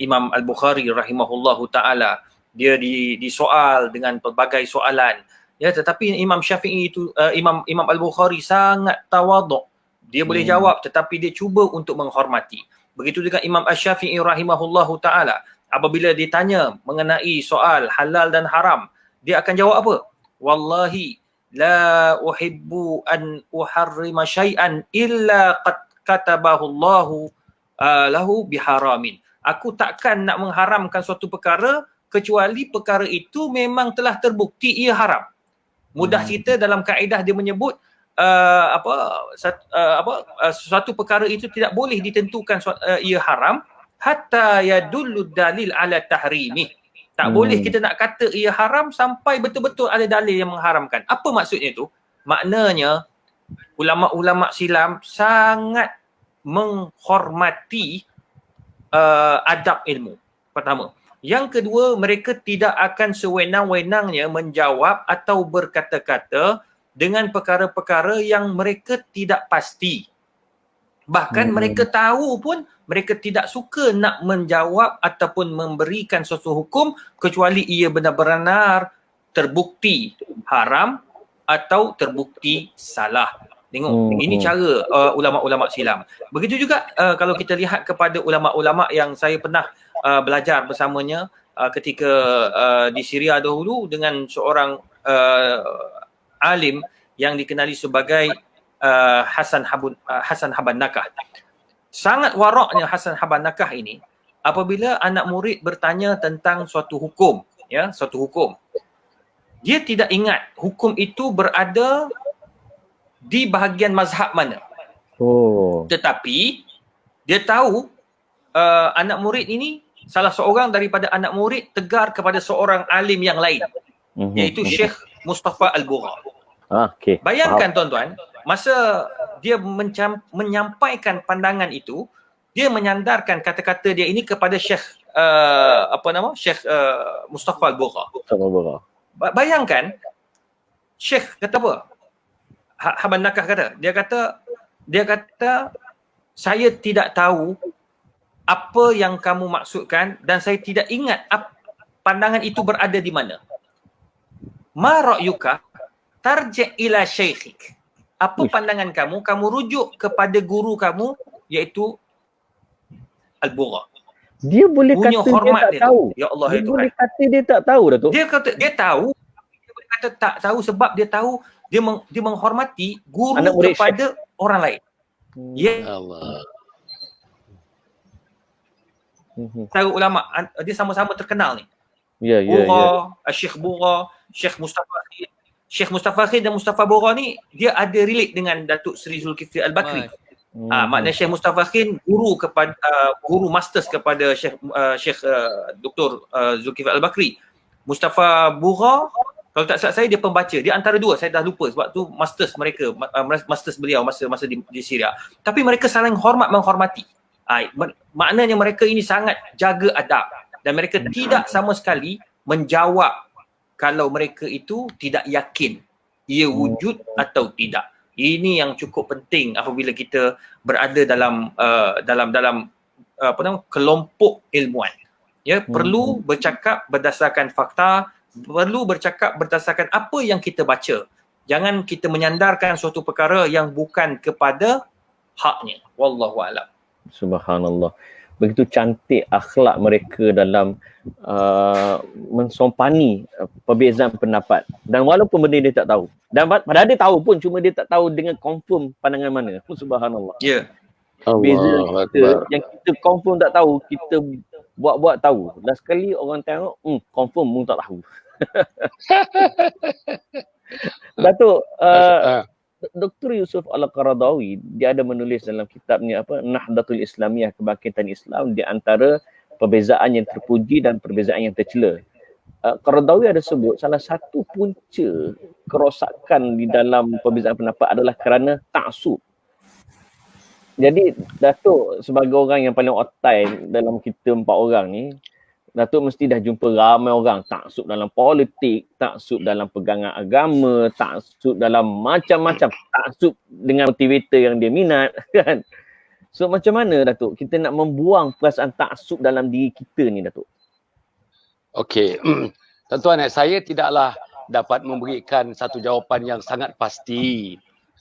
D: Imam Al-Bukhari rahimahullahu ta'ala, dia disoal dengan pelbagai soalan. Ya, tetapi Imam Syafi'i itu, Imam Al-Bukhari sangat tawaduk. Dia boleh jawab tetapi dia cuba untuk menghormati. Begitu juga Imam Asy-Syafi'i rahimahullahu ta'ala. Apabila ditanya mengenai soal halal dan haram, dia akan jawab apa? Wallahi la uhibbu an uharrima syai'an illa qad katabahu Allahu lahu biharamin. Aku takkan nak mengharamkan suatu perkara kecuali perkara itu memang telah terbukti ia haram. Mudah cerita dalam kaedah dia menyebut suatu perkara itu tidak boleh ditentukan ia haram hatta yadullu dalil ala tahrimi. Tak boleh kita nak kata ia haram sampai betul-betul ada dalil yang mengharamkan. Apa maksudnya itu? Maknanya ulama-ulama silam sangat menghormati adab ilmu. Pertama. Yang kedua, mereka tidak akan sewenang-wenangnya menjawab atau berkata-kata dengan perkara-perkara yang mereka tidak pasti. Bahkan mereka tahu pun mereka tidak suka nak menjawab ataupun memberikan suatu hukum kecuali ia benar-benar terbukti haram atau terbukti salah. Tengok, ini cara ulama-ulama silam. Begitu juga kalau kita lihat kepada ulama-ulama yang saya pernah belajar bersamanya ketika di Syria dahulu dengan seorang alim yang dikenali sebagai Hasan Habban Nakah. Sangat waraknya Hasan Habban Nakah ini apabila anak murid bertanya tentang suatu hukum, ya, suatu hukum. Dia tidak ingat hukum itu berada di bahagian mazhab mana. Tetapi dia tahu anak murid ini, salah seorang daripada anak murid tegar kepada seorang alim yang lain, iaitu Syekh Mustafa Al-Bugha. Bayangkan tuan-tuan, masa dia menyampaikan pandangan itu, dia menyandarkan kata-kata dia ini kepada Syekh Syekh Mustafa Al-Bugha. Bayangkan Syekh kata apa? Habban Nakah kata, dia kata saya tidak tahu apa yang kamu maksudkan dan saya tidak ingat pandangan itu berada di mana. Ma ra'yuka tarji' ila syekhik. Apa pandangan kamu? Kamu rujuk kepada guru kamu, iaitu Al-Bugha.
B: Dia boleh
D: punya
B: kata
D: hormat
B: dia tak tahu.
D: Ya Allah,
B: dia boleh kata dia tak tahu, Datuk.
D: Dia kata dia tahu. Dia boleh kata tak tahu sebab dia tahu dia menghormati guru kepada orang lain. Ya
A: Allah.
D: Tahu ulama dia sama-sama terkenal ni.
B: Ya.
D: Syekh Bugha, Syekh Mustafa Khid dan Mustafa Bugha ni dia ada relate dengan Datuk Seri Zulkifli Al-Bakri. Maknanya Syekh Mustafa Khid guru kepada guru masters kepada Syekh Dr. Zulkifli Al-Bakri. Mustafa Bugha kalau tak salah saya dia pembaca. Dia antara dua, saya dah lupa sebab tu masters mereka, masters beliau masa di Syria. Tapi mereka saling menghormati. Maknanya mereka ini sangat jaga adab dan mereka tidak sama sekali menjawab kalau mereka itu tidak yakin ia wujud atau tidak. Ini yang cukup penting apabila kita berada dalam kelompok ilmuwan. Ya, perlu bercakap berdasarkan fakta, perlu bercakap berdasarkan apa yang kita baca. Jangan kita menyandarkan suatu perkara yang bukan kepada haknya. Wallahu a'lam.
B: Subhanallah. Begitu cantik akhlak mereka dalam mensompani perbezaan pendapat. Dan walaupun benda dia tak tahu. Dan padahal dia tahu pun, cuma dia tak tahu dengan confirm pandangan mana. Subhanallah.
D: Ya.
B: Beza kita, yang kita confirm tak tahu, kita buat-buat tahu. Last sekali orang tengok, confirm pun tak tahu. Datuk, Dr. Yusuf Al-Qaradawi, dia ada menulis dalam kitabnya Nahdlatul Islamiyah, Kebangkitan Islam, di antara perbezaan yang terpuji dan perbezaan yang tercela. Qaradawi ada sebut salah satu punca kerosakan di dalam perbezaan pendapat adalah kerana taksub. Jadi Datuk sebagai orang yang paling otai dalam kita 4 orang ni, Datuk mesti dah jumpa ramai orang taksub dalam politik, taksub dalam pegangan agama, taksub dalam macam-macam, taksub dengan motivator yang dia minat, kan? So macam mana Datuk kita nak membuang perasaan taksub dalam diri kita ni, Datuk?
A: Okey. Tuan-tuan, saya tidaklah dapat memberikan satu jawapan yang sangat pasti.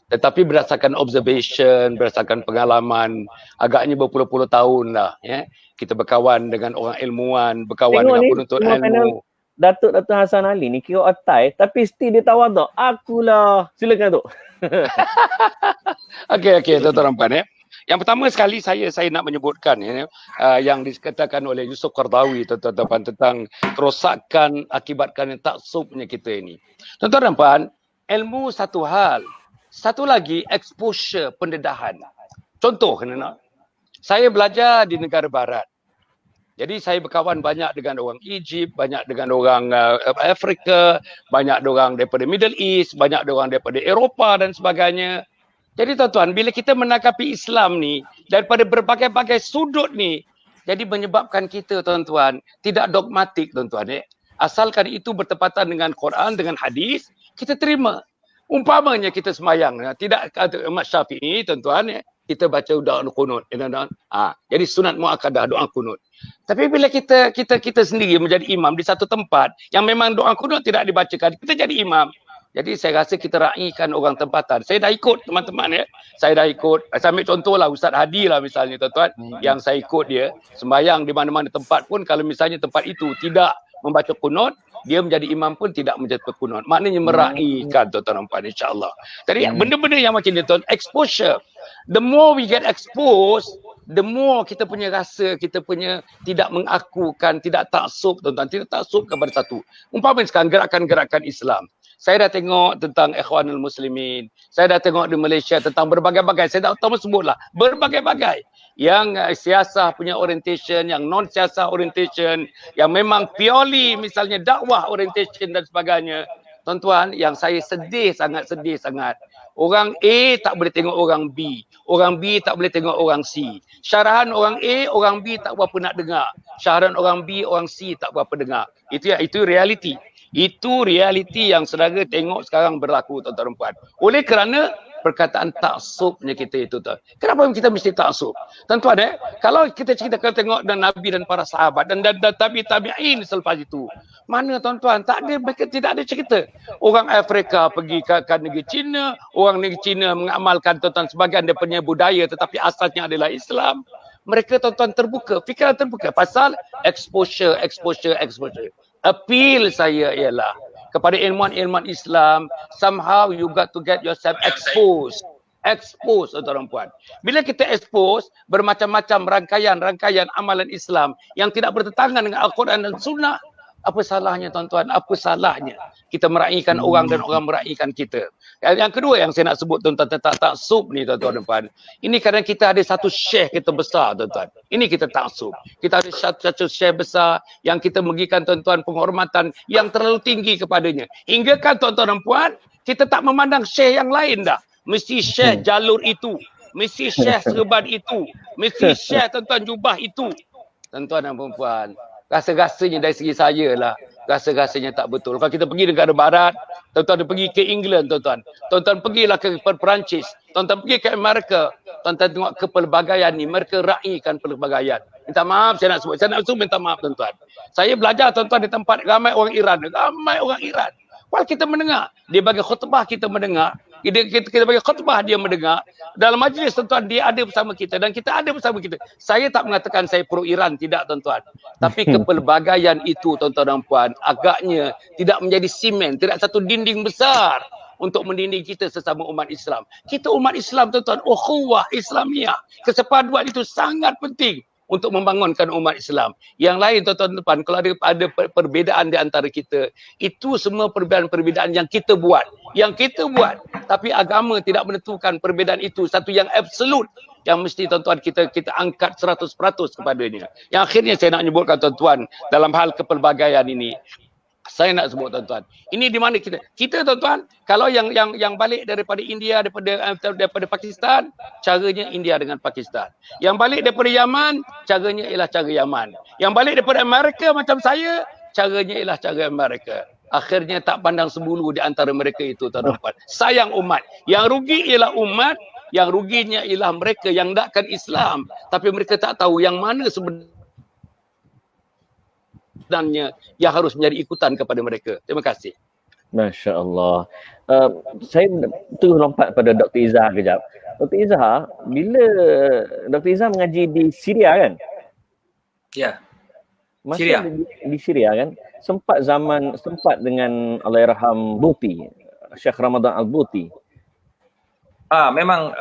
A: Tetapi berdasarkan observation, berdasarkan pengalaman, agaknya berpuluh-puluh tahun dah, ya. Kita berkawan dengan orang ilmuwan, berkawan dengan penuntut ilmu.
B: Datuk Hasan Ali ni kira otai, tapi still dia tawaduk. Akulah. Silakan, Datuk.
A: Okey, tuan-tuan puan, ya. Yang pertama sekali saya nak menyebutkan yang dikatakan oleh Yusuf Qaradawi, tuan-tuan tentang kerosakan akibatkan taksubnya kita ini. Tuan-tuan dan puan, ilmu satu hal, Satu lagi, exposure pendedahan. Contoh, saya belajar di negara barat. Jadi saya berkawan banyak dengan orang Egypt, banyak dengan orang Afrika, banyak orang daripada Middle East, banyak orang daripada Eropah dan sebagainya. Jadi tuan-tuan, bila kita menangkapi Islam ni daripada berbagai-bagai sudut ni, jadi menyebabkan kita tuan-tuan tidak dogmatik tuan-tuan. Asalkan itu bertepatan dengan Quran, dengan hadis, kita terima. Umpamanya kita semayang, tidak kata Imam Syafi'i tuan-tuan, kita baca doa qunut. Jadi sunat muakkadah doa qunut. Tapi bila kita sendiri menjadi imam di satu tempat yang memang doa qunut tidak dibacakan, kita jadi imam. Jadi saya rasa kita raikan orang tempatan. Saya dah ikut teman-teman Saya dah ikut. Saya ambil contohlah Ustaz Hadi lah misalnya tuan-tuan. Yang saya ikut dia sembahyang di mana-mana tempat pun, kalau misalnya tempat itu tidak membaca qunut, dia menjadi imam pun tidak menjadi qunut. Maknanya meraikan tuan-tuan insya-Allah. Jadi benda-benda yang macam ni tuan, exposure. The more we get exposed, the more kita punya rasa, kita punya tidak mengakukan, tidak taksub tuan-tuan, tidak taksub kepada satu. Umpamanya sekarang gerakan-gerakan Islam. Saya dah tengok tentang Ikhwanul Muslimin. Saya dah tengok di Malaysia tentang berbagai-bagai. Saya dah tahu sebutlah. Berbagai-bagai. Yang siasah punya orientation, yang non-siasah orientation, yang memang purely misalnya dakwah orientation dan sebagainya. Tuan-tuan, yang saya sedih sangat. Orang A tak boleh tengok orang B. Orang B tak boleh tengok orang C. Syarahan orang A, orang B tak berapa nak dengar. Syarahan orang B, orang C tak berapa dengar. Itu realiti. Itu realiti yang saudara tengok sekarang berlaku tuan-tuan dan puan. Oleh kerana perkataan taksubnya kita itu tuan. Kenapa kita mesti taksub? Tuan-tuan kalau kita tengok dan Nabi dan para sahabat dan tabi'in selepas itu. Mana tuan-tuan? Mereka tidak ada cerita. Orang Afrika pergi ke negeri Cina, orang negeri Cina mengamalkan tuan-tuan sebagian daripada budaya tetapi asalnya adalah Islam. Mereka tuan-tuan terbuka, fikiran terbuka pasal exposure. Appeal saya ialah kepada ilmuwan-ilmuwan Islam, somehow you got to get yourself exposed tuan-tuan dan puan. Bila kita expose bermacam-macam rangkaian amalan Islam yang tidak bertentangan dengan Al-Quran dan Sunnah, apa salahnya tuan-tuan? Apa salahnya kita meraihkan orang dan orang meraihkan kita? Yang kedua yang saya nak sebut tuan-tuan tentang taksub ni tuan-tuan dan puan. Ini kadang kita ada satu syekh kita besar tuan-tuan. Ini kita taksub. Kita ada satu syekh besar yang kita memberikan tuan-tuan penghormatan yang terlalu tinggi kepadanya. Hingga kan tuan-tuan dan puan, kita tak memandang syekh yang lain dah. Mesti syekh jalur itu. Mesti syekh serban itu. Mesti syekh tuan-tuan jubah itu. Tuan-tuan dan puan. Rasa-rasanya dari segi saya lah, rasa-rasanya tak betul. Kalau kita pergi negara barat, tuan-tuan pergi ke England tuan-tuan. Tuan-tuan pergilah ke Perancis, tuan-tuan pergi ke Amerika. Tuan-tuan tengok kepelbagaian ni, mereka raikan pelbagaian. Minta maaf saya nak sebut minta maaf tuan-tuan. Saya belajar tuan-tuan di tempat ramai orang Iran. Kalau kita mendengar, dia bagi khutbah kita mendengar. Kita bagi khutbah dia mendengar. Dalam majlis tuan-tuan dia ada bersama kita dan kita ada bersama kita. Saya tak mengatakan saya pro Iran, tidak tuan-tuan. Tapi kepelbagaian itu tuan-tuan dan puan agaknya tidak menjadi simen, tidak satu dinding besar untuk mendinding kita sesama umat Islam. Kita umat Islam tuan-tuan, ukhuwah Islamiyah. Kesepaduan itu sangat penting untuk membangunkan umat Islam. Yang lain tuan-tuan, kalau ada perbezaan di antara kita, itu semua perbezaan-perbezaan yang kita buat. Tapi agama tidak menentukan perbezaan itu satu yang absolut yang mesti tuan-tuan kita angkat 100% kepadanya. Yang akhirnya saya nak menyebutkan tuan-tuan dalam hal kepelbagaian ini. Saya nak sebut tuan-tuan. Ini di mana kita tuan-tuan, kalau yang balik daripada India, daripada Pakistan, caranya India dengan Pakistan. Yang balik daripada Yaman, caranya ialah cara Yaman. Yang balik daripada Amerika macam saya, caranya ialah cara Amerika. Akhirnya tak pandang sebulu di antara mereka itu tuan-tuan. Sayang umat. Yang rugi ialah umat, yang ruginya ialah mereka yang nakkan Islam, tapi mereka tak tahu yang mana sebenarnya yang harus menjadi ikutan kepada mereka. Terima kasih.
B: Masya Allah. Saya tu lompat pada Dr. Izzah kejap. Dr. Izzah, bila Dr. Izzah mengaji di Syria kan?
D: Ya.
B: Masa
D: Syria.
B: Di Syria kan? Sempat dengan Allahyarham Buti, Syekh Ramadan Al-Buti.
D: Memang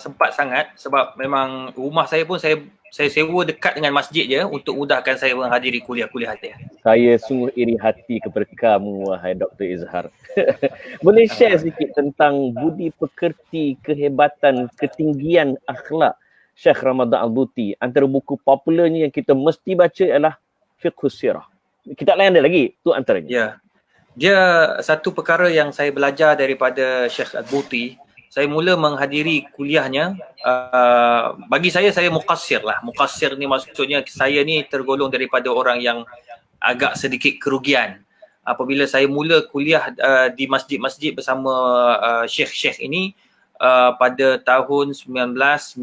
D: sempat sangat sebab memang rumah saya pun saya Saya sewa dekat dengan masjid je untuk mudahkan saya menghadiri kuliah-kuliah dia.
B: Saya sungguh iri hati kepada kamu, wahai Dr. Izhar. Boleh share sikit tentang budi pekerti, kehebatan, ketinggian akhlak Syekh Ramadan Al-Buti. Antara buku popularnya yang kita mesti baca ialah Fiqhus Sirah. Kita lain ada lagi, tu antaranya.
D: Ya. Dia satu perkara yang saya belajar daripada Syekh Al-Buti. Saya mula menghadiri kuliahnya, bagi saya muqassir lah. Muqassir ni maksudnya saya ni tergolong daripada orang yang agak sedikit kerugian. Apabila saya mula kuliah di masjid-masjid bersama syekh-syekh ini pada tahun 1995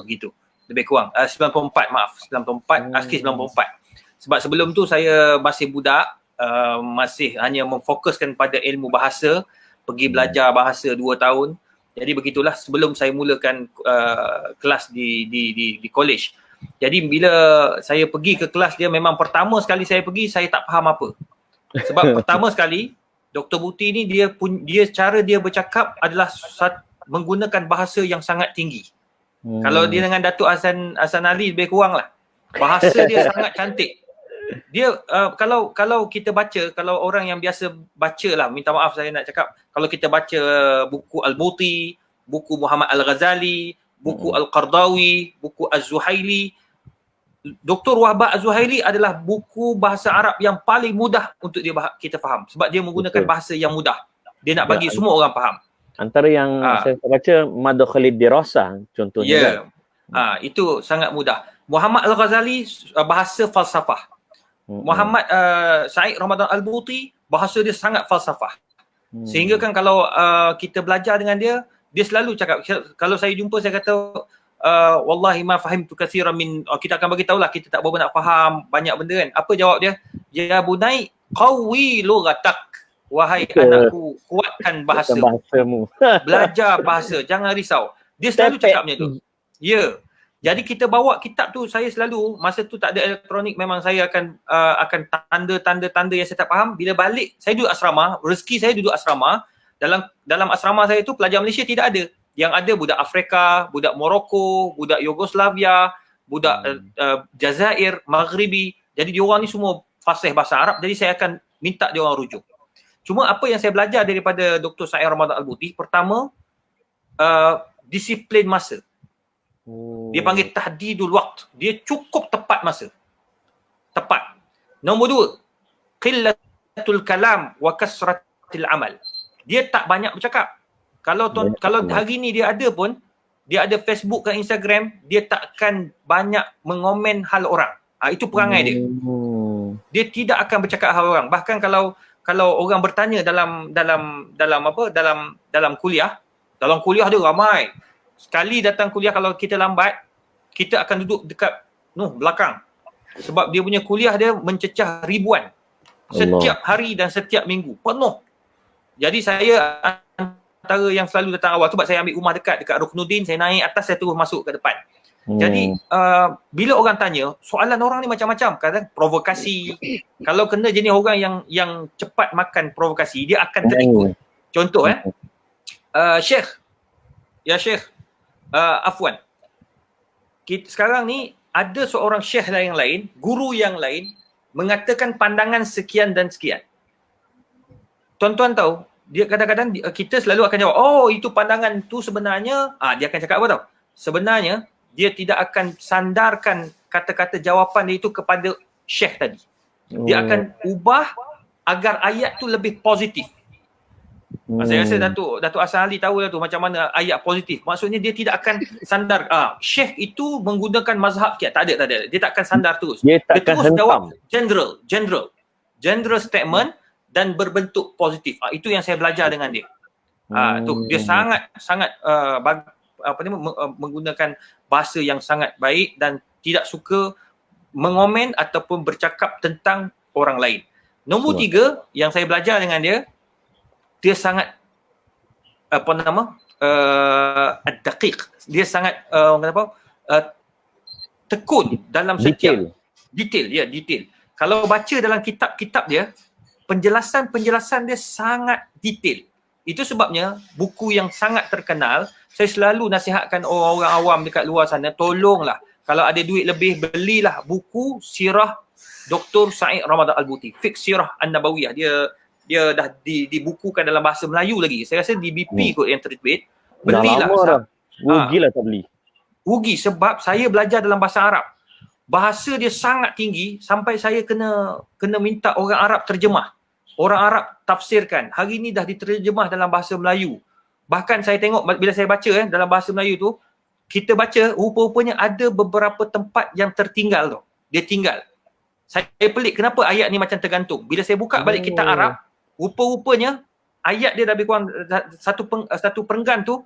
D: gitu. Lebih kurang, 94, akhir 94. Sebab sebelum tu saya masih budak, masih hanya memfokuskan pada ilmu bahasa, pergi belajar bahasa 2 tahun. Jadi begitulah sebelum saya mulakan kelas di college. Jadi bila saya pergi ke kelas dia, memang pertama sekali saya pergi saya tak faham apa. Sebab pertama sekali Dr. Buti ni dia cara dia bercakap adalah menggunakan bahasa yang sangat tinggi. Kalau dia dengan Datuk Hasan Ali lebih kurang lah. Bahasa dia sangat cantik. Dia kalau kita baca, kalau orang yang biasa baca lah, minta maaf saya nak cakap, kalau kita baca buku Al-Buti, buku Muhammad Al-Ghazali, buku Al-Qardawi, buku Az-Zuhaili, Dr. Wahbah Az-Zuhaili adalah buku bahasa Arab yang paling mudah untuk kita faham, sebab dia menggunakan bahasa yang mudah. Dia nak bagi semua orang faham.
B: Antara yang saya baca Madu Khalid Dirasah contohnya.
D: Itu sangat mudah. Muhammad Al-Ghazali bahasa falsafah. Muhammad Said Ramadan Al-Buti bahasa dia sangat falsafah. Sehingga kan kalau kita belajar dengan dia, dia selalu cakap, kalau saya jumpa saya kata wallahi ma fahimtu katsiran min, kita akan bagi tahulah kita tak berapa nak faham banyak benda kan. Apa jawab dia? Ya bunai qawi lughatak, wahai anakku, kuatkan bahasamu. Belajar bahasa, jangan risau. Dia selalu cakap macam tu. Ya. Jadi kita bawa kitab tu, saya selalu, masa tu tak ada elektronik, memang saya akan tanda-tanda yang saya tak faham. Bila balik, saya duduk asrama, rezeki saya duduk asrama. Dalam asrama saya tu pelajar Malaysia tidak ada. Yang ada budak Afrika, budak Morocco, budak Yugoslavia, budak Jazair, Maghribi. Jadi diorang ni semua fasih bahasa Arab, jadi saya akan minta diorang rujuk. Cuma apa yang saya belajar daripada Dr. Said Ramadan Al-Buti, pertama, disiplin masa. Dia panggil tahdidul waqt. Dia cukup tepat masa. Tepat. Nombor 2, qillatul kalam wa kasratil amal. Dia tak banyak bercakap. Kalau hari ni dia ada pun, dia ada Facebook dan Instagram, dia takkan banyak mengomen hal orang. Itu perangai dia. Dia tidak akan bercakap hal orang. Bahkan kalau orang bertanya dalam kuliah, dalam kuliah dia ramai. Sekali datang kuliah kalau kita lambat, kita akan duduk dekat belakang. Sebab dia punya kuliah dia mencecah ribuan. Setiap hari dan setiap minggu. Penuh. Jadi saya antara yang selalu datang awal. Sebab saya ambil rumah dekat Ruknuddin, saya naik atas, saya terus masuk ke depan. Jadi bila orang tanya, soalan orang ni macam-macam. Kadang provokasi. Kalau kena jenis orang yang cepat makan provokasi, dia akan terikut. Contoh Syekh. Ya Syekh. Afwan. Sekarang ni ada seorang syekh yang lain, guru yang lain mengatakan pandangan sekian dan sekian. Tuan-tuan tahu, dia kadang-kadang kita selalu akan jawab, oh itu pandangan tu sebenarnya, dia akan cakap apa tahu? Sebenarnya dia tidak akan sandarkan kata-kata jawapan dia itu kepada syekh tadi. Dia akan ubah agar ayat tu lebih positif. Saya rasa Datuk Hasan Ali tahu lah tu macam mana ayat positif. Maksudnya dia tidak akan sandar. Syekh itu menggunakan mazhab tak ada. Dia tak akan sandar terus. Dia terus jawab general statement dan berbentuk positif. Itu yang saya belajar dengan dia. Dia sangat menggunakan bahasa yang sangat baik dan tidak suka mengomen ataupun bercakap tentang orang lain. Nombor 3 yang saya belajar dengan dia sangat ad-daqiq. Dia sangat tekun dalam setiap detail. Kalau baca dalam kitab-kitab dia, penjelasan dia sangat detail. Itu sebabnya buku yang sangat terkenal, saya selalu nasihatkan orang-orang awam dekat luar sana, tolonglah kalau ada duit lebih, belilah buku Sirah Dr. Said Ramadan Al-Buti, Fiqh Sirah An-Nabawiyah. Dia dah dibukukan dalam bahasa Melayu lagi. Saya rasa di BP kot yang terbit. Belilah.
B: Dah lama dah. Rugilah tak beli.
D: Rugi sebab saya belajar dalam bahasa Arab. Bahasa dia sangat tinggi sampai saya kena minta orang Arab terjemah. Orang Arab tafsirkan. Hari ni dah diterjemah dalam bahasa Melayu. Bahkan saya tengok bila saya baca dalam bahasa Melayu tu, kita baca rupa-rupanya ada beberapa tempat yang tertinggal tu. Dia tinggal. Saya pelik kenapa ayat ni macam tergantung. Bila saya buka balik kitab Arab, rupa-rupanya ayat dia lebih kurang satu perenggan tu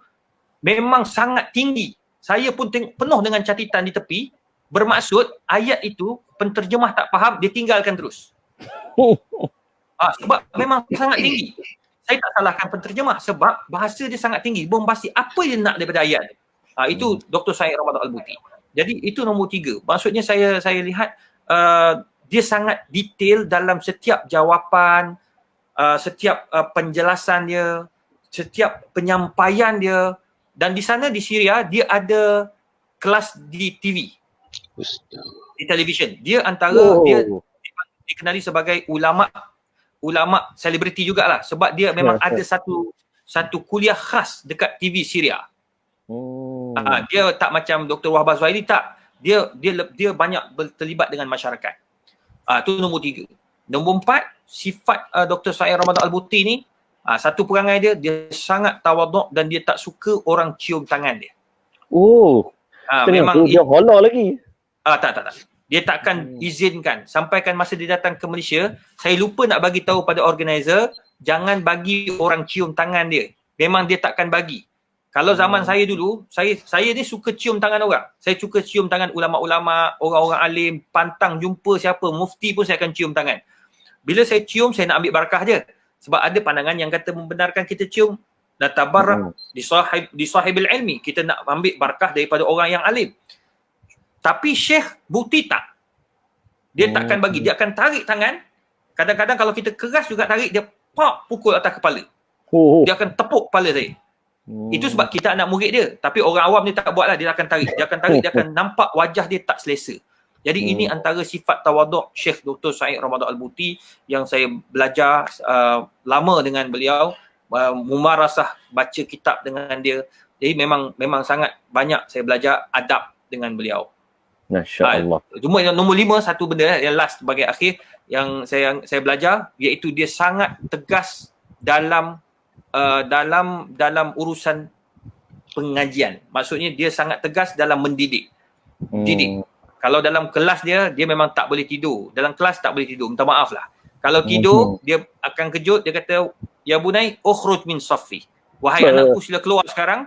D: memang sangat tinggi. Saya pun tengok penuh dengan catatan di tepi. Bermaksud ayat itu penterjemah tak faham, dia tinggalkan terus. Sebab memang sangat tinggi. Saya tak salahkan penterjemah sebab bahasa dia sangat tinggi. Bombastik. Apa dia nak daripada ayat tu? Itu Dr. Said Ramadan Al-Buti. Jadi itu nombor 3. Maksudnya saya lihat dia sangat detail dalam setiap jawapan, setiap penjelasan dia, setiap penyampaian dia. Dan di sana di Syria dia ada kelas di TV. Di televisyen. Dia antara dia dikenali sebagai ulama selebriti jugalah sebab dia memang ada satu kuliah khas dekat TV Syria. Dia tak macam Dr. Wahbah Zuhairi, tak. Dia banyak terlibat dengan masyarakat. Tu nombor 3. Nombor 4, sifat Dr. Said Ramadan Al-Buti ni, satu perangai dia sangat tawaduk dan dia tak suka orang cium tangan dia. Memang dia
B: hola lagi.
D: Tak. Dia takkan izinkan. Sampaikan masa dia datang ke Malaysia, saya lupa nak bagi tahu pada organizer, jangan bagi orang cium tangan dia. Memang dia takkan bagi. Kalau zaman saya dulu, saya ni suka cium tangan orang. Saya suka cium tangan ulama-ulama, orang-orang alim, pantang jumpa siapa, mufti pun saya akan cium tangan. Bila saya cium, saya nak ambil barakah je. Sebab ada pandangan yang kata membenarkan kita cium, natabarrak di sahibil ilmi. Kita nak ambil barakah daripada orang yang alim. Tapi Syekh Buti tak. Dia takkan bagi. Dia akan tarik tangan. Kadang-kadang kalau kita keras juga tarik, dia pukul atas kepala. Dia akan tepuk kepala saya. Itu sebab kita anak murid dia. Tapi orang awam ni tak buat lah. Dia akan tarik. Dia akan nampak wajah dia tak selesa. Jadi ini antara sifat tawaduk Syekh Dr. Said Ramadan Al-Buti yang saya belajar lama dengan beliau. Mumarasah baca kitab dengan dia. Jadi memang sangat banyak saya belajar adab dengan beliau.
B: Masya-Allah.
D: Cuma yang nombor 5, satu benda yang last sebagai akhir yang saya belajar, iaitu dia sangat tegas dalam urusan pengajian. Maksudnya dia sangat tegas dalam mendidik. Didik. Kalau dalam kelas dia memang tak boleh tidur. Dalam kelas tak boleh tidur. Minta maaf lah. Kalau tidur, dia akan kejut. Dia kata, ya bunai, ukhruj min saffi. Wahai anakku, sila keluar sekarang.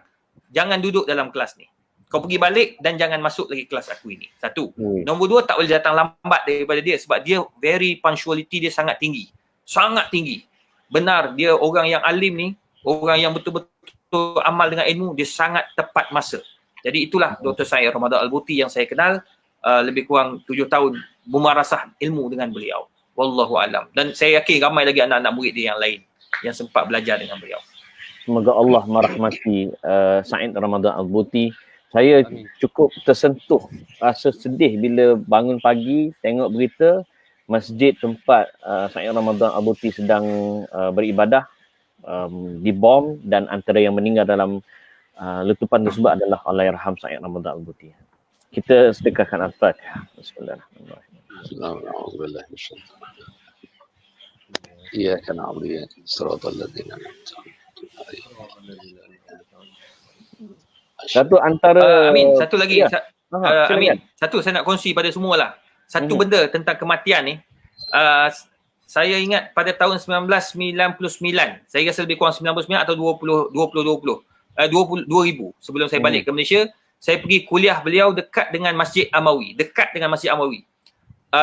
D: Jangan duduk dalam kelas ni. Kau pergi balik dan jangan masuk lagi kelas aku ini. 1. Nombor 2, tak boleh datang lambat daripada dia sebab dia very punctuality dia sangat tinggi. Sangat tinggi. Benar, dia orang yang alim ni, orang yang betul-betul amal dengan ilmu, dia sangat tepat masa. Jadi itulah Dr. Said Ramadan Al-Buti yang saya kenal lebih kurang 7 tahun mumarasah ilmu dengan beliau. Wallahu alam. Dan saya yakin ramai lagi anak-anak murid dia yang lain yang sempat belajar dengan beliau.
B: Semoga Allah merahmati Said Ramadan Al-Buti. Saya cukup tersentuh, rasa sedih bila bangun pagi tengok berita masjid tempat Said Ramadan Al-Buti sedang beribadah dibom dan antara yang meninggal dalam letupan tersebut adalah Allahyarham Said Ramadan Al-Buti. Kita sedekahkan Al-Fatihah.
A: Bismillahirrahmanirrahim. Iyyaka na'budu wa iyyaka nasta'in. Shiratal
B: Satu antara
D: Amin, satu lagi
B: Amin.
D: Satu saya nak kongsi pada semualah. Satu benda tentang kematian ni. Saya ingat pada tahun 1999, saya rasa lebih kurang 99 atau 2000 sebelum saya balik ke Malaysia, saya pergi kuliah beliau dekat dengan Masjid Amawi.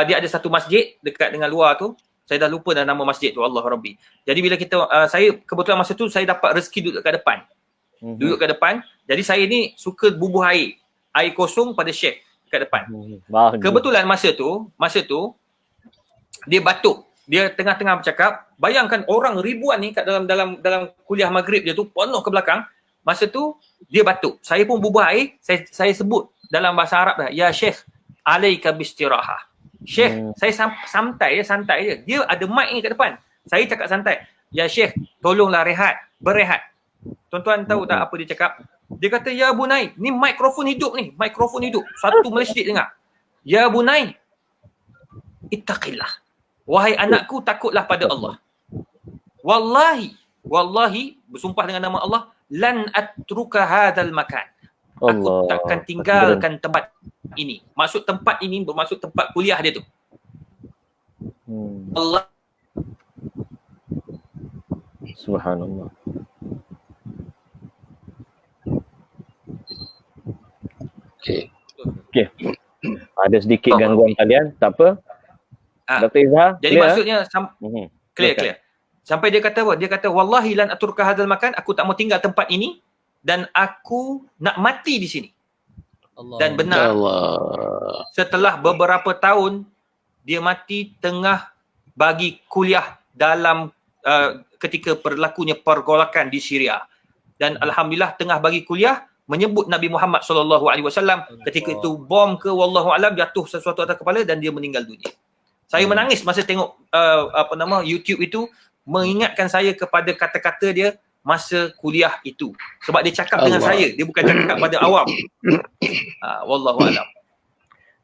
D: Dia ada satu masjid dekat dengan luar tu. Saya dah lupa dah nama masjid tu, Allah Rabbi. Jadi bila saya kebetulan masa tu saya dapat rezeki duduk kat depan. Duduk kat depan. Jadi saya ni suka bubuh air kosong pada Syekh kat depan. Kebetulan masa tu dia batuk. Dia tengah-tengah bercakap, bayangkan orang ribuan ni kat dalam kuliah maghrib dia tu penuh ke belakang. Masa tu dia batuk. Saya pun bubuh air, saya sebut dalam bahasa Arab dah, ya Syekh, alaika bistirahah. Syekh, saya santai je. Dia ada mic ni kat depan. Saya cakap santai. Ya Syekh, tolonglah berehat. Tuan-tuan tahu tak apa dia cakap? Dia kata, ya Bunai, ni mikrofon hidup. Satu masjid dengar. Ya Bunai, ittaqillah. Wahai anakku, takutlah pada Allah. Wallahi, bersumpah dengan nama Allah, lan atruka hadzal makan. Aku takkan tinggalkan tempat ini. Maksud tempat ini bermaksud tempat kuliah dia tu. Allah.
B: Subhanallah.
A: Okey.
B: Ada sedikit gangguan kalian, tak apa. Dr. Izhar,
D: jadi maksudnya clear. Sampai dia kata apa? Dia kata wallahi lan aturka hadzal makan, aku tak mau tinggal tempat ini dan aku nak mati di sini. Allah. Dan benar. Allah. Setelah beberapa tahun dia mati tengah bagi kuliah dalam ketika berlakunya pergolakan di Syria. Dan alhamdulillah tengah bagi kuliah menyebut Nabi Muhammad SAW. Ketika itu bom ke wallahu alam jatuh sesuatu atas kepala dan dia meninggal dunia. Saya menangis masa tengok YouTube itu, mengingatkan saya kepada kata-kata dia masa kuliah itu. Sebab dia cakap dengan saya, dia bukan cakap pada awam. Wallahu alam.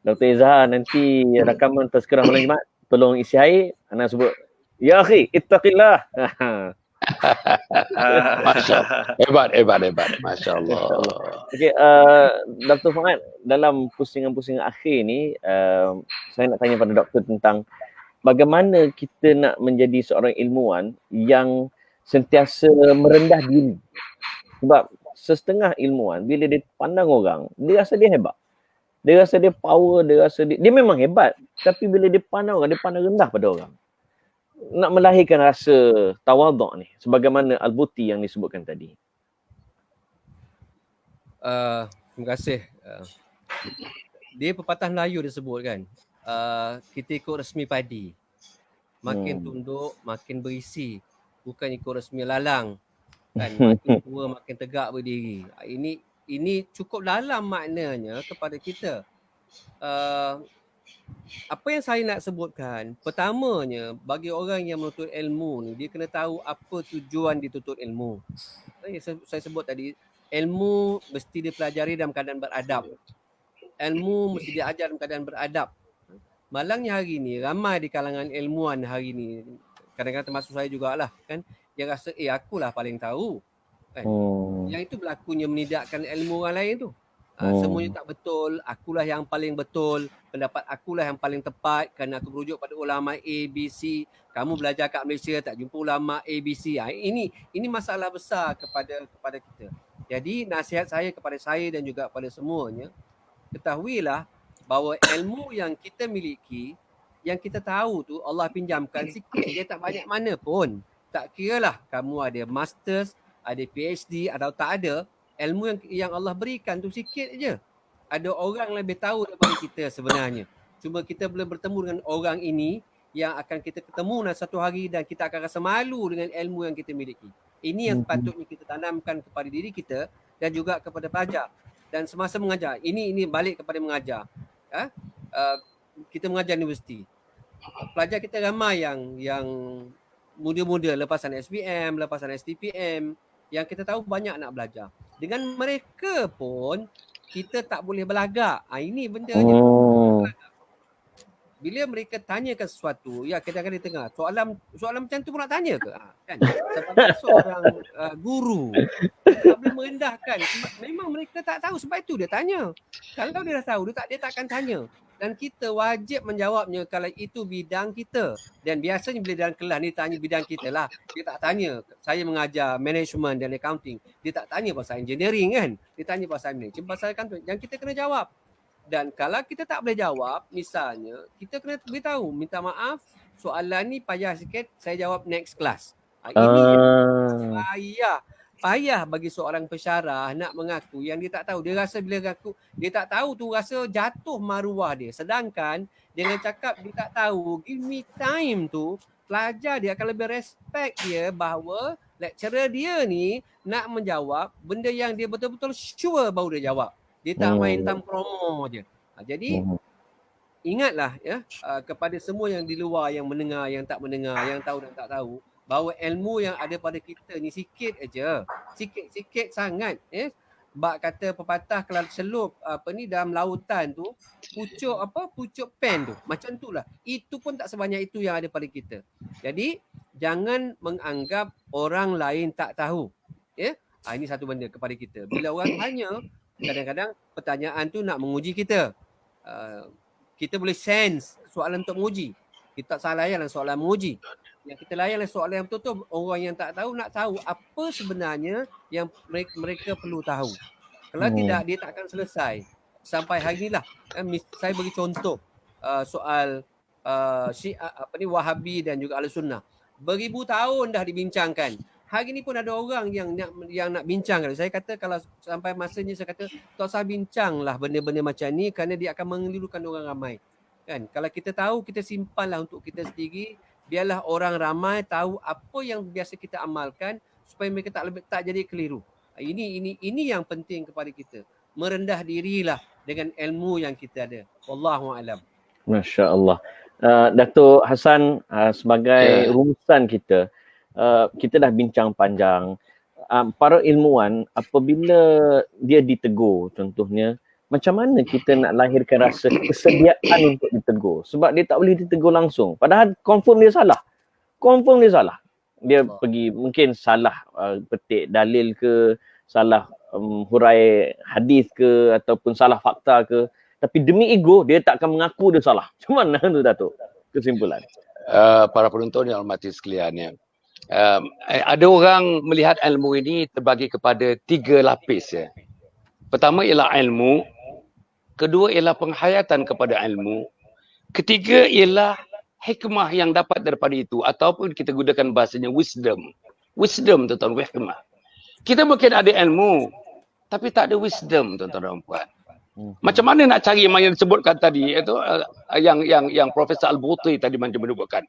B: Dr. Izhar, nanti rakaman tazkirah malam Jumaat tolong isi air, ana sebut ya akhi ittaqillah. Hebat. Masya-Allah. Okey, Dr. Fuad, dalam pusingan-pusingan akhir ni, saya nak tanya pada doktor tentang bagaimana kita nak menjadi seorang ilmuwan yang sentiasa merendah diri. Sebab setengah ilmuwan bila dia pandang orang, dia rasa dia hebat. Dia rasa dia power, dia memang hebat, tapi bila dia pandang orang, dia pandang rendah pada orang. Nak melahirkan rasa tawaduk ni sebagaimana Al-Buti yang disebutkan tadi.
C: Terima kasih. Dia pepatah Melayu disebut kan, kita ikut resmi padi, makin tunduk makin berisi, bukan ikut resmi lalang kan. Makin tua makin tegak berdiri. Ini cukup dalam maknanya kepada kita. Apa yang saya nak sebutkan, pertamanya bagi orang yang menuntut ilmu ni, dia kena tahu apa tujuan dituntut ilmu. Saya sebut tadi, ilmu mesti dipelajari dalam keadaan beradab. Ilmu mesti diajar dalam keadaan beradab. Malangnya hari ni, ramai di kalangan ilmuwan hari ni, kadang-kadang termasuk saya jugalah kan, yang rasa akulah paling tahu kan. Yang itu berlakunya menidakkan ilmu orang lain tu. Semuanya tak betul, akulah yang paling betul, pendapat akulah yang paling tepat kerana aku merujuk pada ulama ABC. Kamu belajar kat Malaysia tak jumpa ulama ABC. Ini masalah besar kepada kita. Jadi nasihat saya kepada saya dan juga pada semuanya, ketahuilah bahawa ilmu yang kita miliki, yang kita tahu tu Allah pinjamkan sikit, dia tak banyak mana pun. Tak kiralah kamu ada masters, ada PhD atau tak ada, ilmu yang Allah berikan tu sikit je. Ada orang lebih tahu daripada kita sebenarnya. Cuma kita belum bertemu dengan orang ini yang akan kita ketemu satu hari dan kita akan rasa malu dengan ilmu yang kita miliki. Ini yang patutnya kita tanamkan kepada diri kita dan juga kepada pelajar. Dan semasa mengajar, ini balik kepada mengajar. Kita mengajar universiti. Pelajar kita ramai yang muda-muda lepasan SPM, lepasan STPM, yang kita tahu banyak nak belajar. Dengan mereka pun kita tak boleh belagak. Ini bendanya. Bila mereka tanyakan sesuatu, ya kadang-kadang dia tengah soalan macam tu pun nak tanya ke? Kan? Sebagai seorang guru, tak boleh merendahkan. Memang mereka tak tahu, sebab itu dia tanya. Kalau dia dah tahu, dia tak akan tanya. Dan kita wajib menjawabnya kalau itu bidang kita. Dan biasanya bila dalam kelas ni tanya bidang kita lah. Dia tak tanya, saya mengajar management dan accounting. Dia tak tanya pasal engineering kan. Dia tanya pasal management, pasal accounting. Yang kita kena jawab. Dan kalau kita tak boleh jawab, misalnya, kita kena beritahu, minta maaf, soalan ni payah sikit, saya jawab next class. Ini saya payah bagi seorang pensyarah nak mengaku yang dia tak tahu. Dia rasa bila mengaku, dia tak tahu tu rasa jatuh maruah dia. Sedangkan dengan cakap dia tak tahu, give me time tu, pelajar dia akan lebih respect dia bahawa lecturer dia ni nak menjawab benda yang dia betul-betul sure baru dia jawab. Dia tak main tam promo je. Jadi ingatlah ya kepada semua yang di luar yang mendengar, yang tak mendengar, yang tahu dan tak tahu, bahawa ilmu yang ada pada kita ni sikit aja. Sikit-sikit sangat bak kata pepatah kalau celup dalam lautan tu pucuk pen tu. Macam itulah. Itu pun tak sebanyak itu yang ada pada kita. Jadi jangan menganggap orang lain tak tahu. Ini satu benda kepada kita. Bila orang tanya, kadang-kadang pertanyaan tu nak menguji kita. Kita boleh sense soalan untuk menguji. Kita tak salah layan soalan menguji. Yang kita layan soalan yang betul-betul orang yang tak tahu nak tahu apa sebenarnya yang mereka perlu tahu. Kalau tidak, dia tak akan selesai. Sampai hari inilah saya bagi contoh soal Wahabi dan juga Ahlussunnah. Beribu tahun dah dibincangkan. Hari ni pun ada orang yang nak bincang. Saya kata kalau sampai masanya saya kata tak usah bincanglah benda-benda macam ni kerana dia akan mengelirukan orang ramai. Kan? Kalau kita tahu, kita simpanlah untuk kita sendiri. Biarlah orang ramai tahu apa yang biasa kita amalkan supaya mereka tak jadi keliru. Ini yang penting kepada kita. Merendah dirilah dengan ilmu yang kita ada. Wallahu a'lam.
B: Masya-Allah. Datuk Hasan, sebagai rumusan kita, kita dah bincang panjang. Para ilmuwan apabila dia ditegur contohnya, macam mana kita nak lahirkan rasa kesediaan untuk ditegur? Sebab dia tak boleh ditegur langsung. Padahal confirm dia salah. Dia pergi mungkin salah petik dalil ke, salah hurai hadis ke, ataupun salah fakta ke. Tapi demi ego, dia tak akan mengaku dia salah. Macam mana tu Datuk? Kesimpulan.
A: Para penonton yang hormati sekalian ya. Ada orang melihat ilmu ini terbagi kepada 3 lapis ya. Pertama ialah ilmu, kedua ialah penghayatan kepada ilmu, ketiga ialah hikmah yang dapat daripada itu ataupun kita gunakan bahasanya wisdom. Wisdom tuan-tuan, hikmah. Kita mungkin ada ilmu tapi tak ada wisdom tuan-tuan dan puan. Macam mana nak cari yang disebutkan tadi itu yang Profesor Al-Buti tadi macam menyebutkan.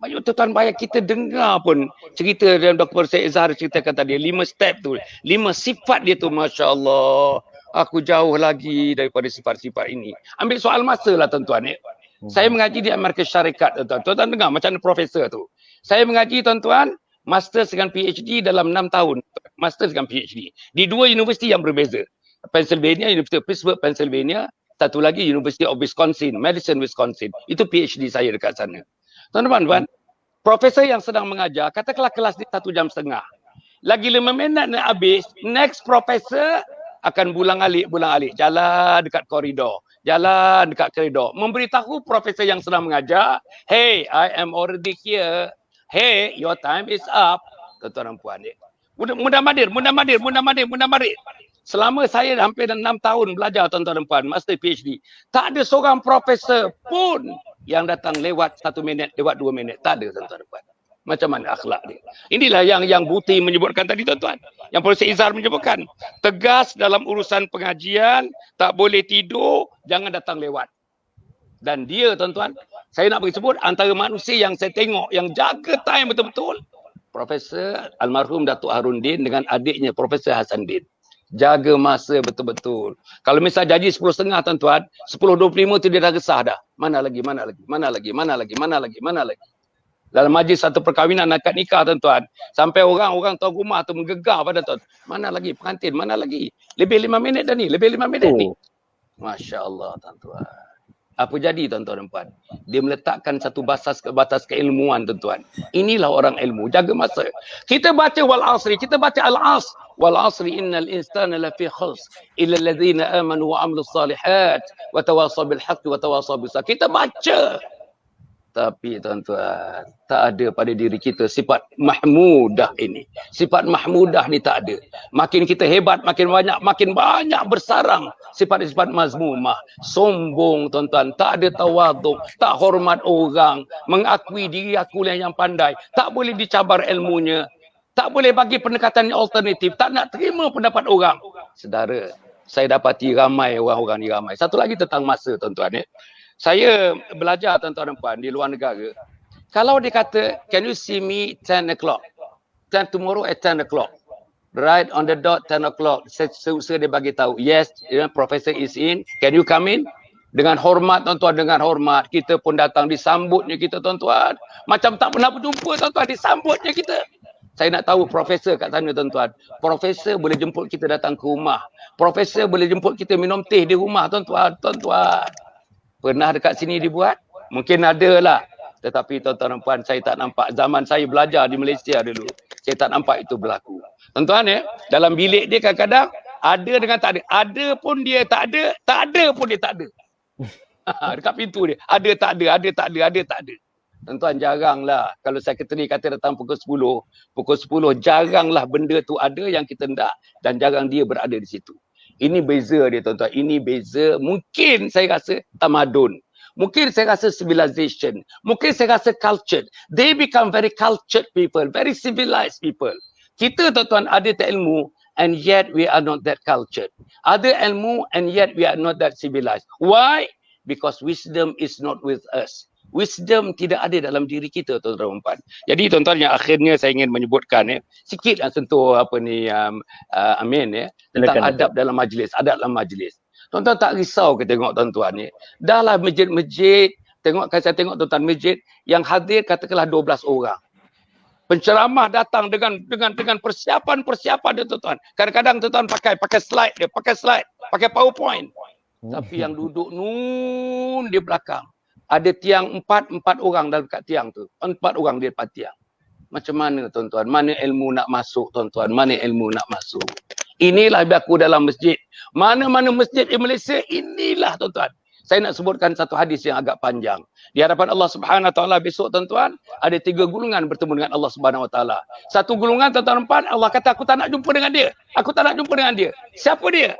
A: Banyak tuan-tuan bayar kita dengar pun cerita yang Dr. Syed Izhar ceritakan tadi 5 step tu, 5 sifat dia tu, masya-Allah. Aku jauh lagi daripada sifat-sifat ini. Ambil soal masa lah tuan-tuan. Saya mengaji di Amerika Syarikat tuan-tuan. Tuan-tuan dengar macam profesor tu. Saya mengaji tuan-tuan, master dengan PhD dalam 6 tahun. Master dengan PhD. Di 2 universiti yang berbeza. Pennsylvania, University of Pittsburgh, Pennsylvania. Satu lagi University of Wisconsin, Madison, Wisconsin. Itu PhD saya dekat sana. Tuan-tuan, profesor yang sedang mengajar, katakanlah kelas ni 1 jam setengah. Lagi 5 minit nak habis, next profesor akan bulang alik. Jalan dekat koridor. Memberitahu profesor yang sedang mengajar, hey, I am already here. Hey, your time is up. Tuan-tuan dan puan. Mudah madir. Selama saya hampir 6 tahun belajar tuan-tuan dan puan, master PhD, tak ada seorang profesor pun yang datang lewat 1 minit, lewat 2 minit. Tak ada tuan-tuan dan puan. Macam mana akhlak dia? Inilah yang Buti menyebutkan tadi tuan-tuan. Yang Profesor Izhar menyebutkan. Tegas dalam urusan pengajian, tak boleh tidur, jangan datang lewat. Dan dia tuan-tuan, saya nak bagi sebut antara manusia yang saya tengok yang jaga time betul-betul, Profesor almarhum Datuk Harundin dengan adiknya Profesor Hasanuddin. Jaga masa betul-betul. Kalau misal janji 10.30 tuan-tuan, 10.25 tu dia dah resah dah. Mana lagi. Dalam majlis satu perkahwinan akad nikah tuan-tuan, sampai orang tuan rumah tu menggegar pada tuan. Mana lagi pengantin, mana lagi? Lebih 5 minit dah ni, ni. Masya-Allah tuan-tuan. Apa jadi tuan-tuan dan puan? Dia meletakkan satu batas keilmuan tuan-tuan. Inilah orang ilmu, jaga masa. Kita baca wal asri, kita baca al as. Wal asri innal insana lafi khusr illa alladhina amanu wa amilus salihat wa tawasaw bil haqqi wa tawasaw bis sabr. Kita baca. Tapi tuan-tuan, tak ada pada diri kita sifat mahmudah ini. Sifat mahmudah ni tak ada. Makin kita hebat, makin banyak bersarang sifat-sifat mazmumah. Sombong tuan-tuan, tak ada tawaduk, tak hormat orang, mengakui diri aku yang pandai, tak boleh dicabar ilmunya. Tak boleh bagi pendekatan yang alternatif. Tak nak terima pendapat orang. Saudara, saya dapati ramai orang-orang ni ramai. Satu lagi tentang masa, tuan-tuan. Saya belajar, tuan-tuan dan puan, di luar negara. Kalau dia kata, can you see me 10 o'clock? Tomorrow at 10 o'clock. Right on the dot 10 o'clock. Saya dia bagi tahu, yes, professor is in. Can you come in? Dengan hormat, tuan-tuan, dengan hormat. Kita pun datang, disambutnya kita, tuan-tuan. Macam tak pernah berjumpa, tuan-tuan, disambutnya kita. Saya nak tahu profesor kat sana, tuan-tuan. Profesor boleh jemput kita datang ke rumah. Profesor boleh jemput kita minum teh di rumah, tuan-tuan. Tuan-tuan. Pernah dekat sini dibuat? Mungkin ada lah. Tetapi tuan-tuan dan puan, saya tak nampak. Zaman saya belajar di Malaysia dulu, saya tak nampak itu berlaku. Tuan-tuan dalam bilik dia kadang-kadang ada dengan tak ada. Ada pun dia tak ada, tak ada pun dia tak ada. Dekat pintu dia. Ada tak ada, ada tak ada, ada tak ada. Tuan-tuan, jaranglah kalau sekretari kata datang pukul 10 jaranglah benda tu ada yang kita hendak dan jarang dia berada di situ. Ini beza dia, tuan-tuan. Ini beza. Mungkin saya rasa tamadun. Mungkin saya rasa civilization. Mungkin saya rasa culture. They become very cultured people, very civilized people. Kita, tuan-tuan, ada ilmu and yet we are not that cultured. Ada ilmu and yet we are not that civilized. Why? Because wisdom is not with us. Wisdom tidak ada dalam diri kita, tuan-tuan dan puan. Jadi, tuan-tuan, yang akhirnya saya ingin menyebutkan sikit sentuh Amin tentang adab dalam majlis, adab dalam majlis. Tuan-tuan tak risau ke tengok tuan-tuan Dahlah masjid-masjid, saya tengok tuan-tuan masjid yang hadir katakanlah 12 orang. Penceramah datang dengan persiapan dia, tuan-tuan. Kadang-kadang tuan-tuan pakai slide dia, pakai PowerPoint. Tapi yang duduk nun di belakang. Ada tiang 4 orang dalam kat tiang tu. 4 orang di depan tiang. Macam mana, tuan-tuan? Mana ilmu nak masuk, tuan-tuan? Mana ilmu nak masuk? Inilah berlaku dalam masjid. Mana-mana masjid di Malaysia, inilah, tuan-tuan. Saya nak sebutkan satu hadis yang agak panjang. Di hadapan Allah Subhanahu Wa Taala besok, tuan-tuan, ada 3 golongan bertemu dengan Allah Subhanahu Wa Taala. Satu golongan, tuan-tuan, Allah kata, aku tak nak jumpa dengan dia. Aku tak nak jumpa dengan dia. Siapa dia?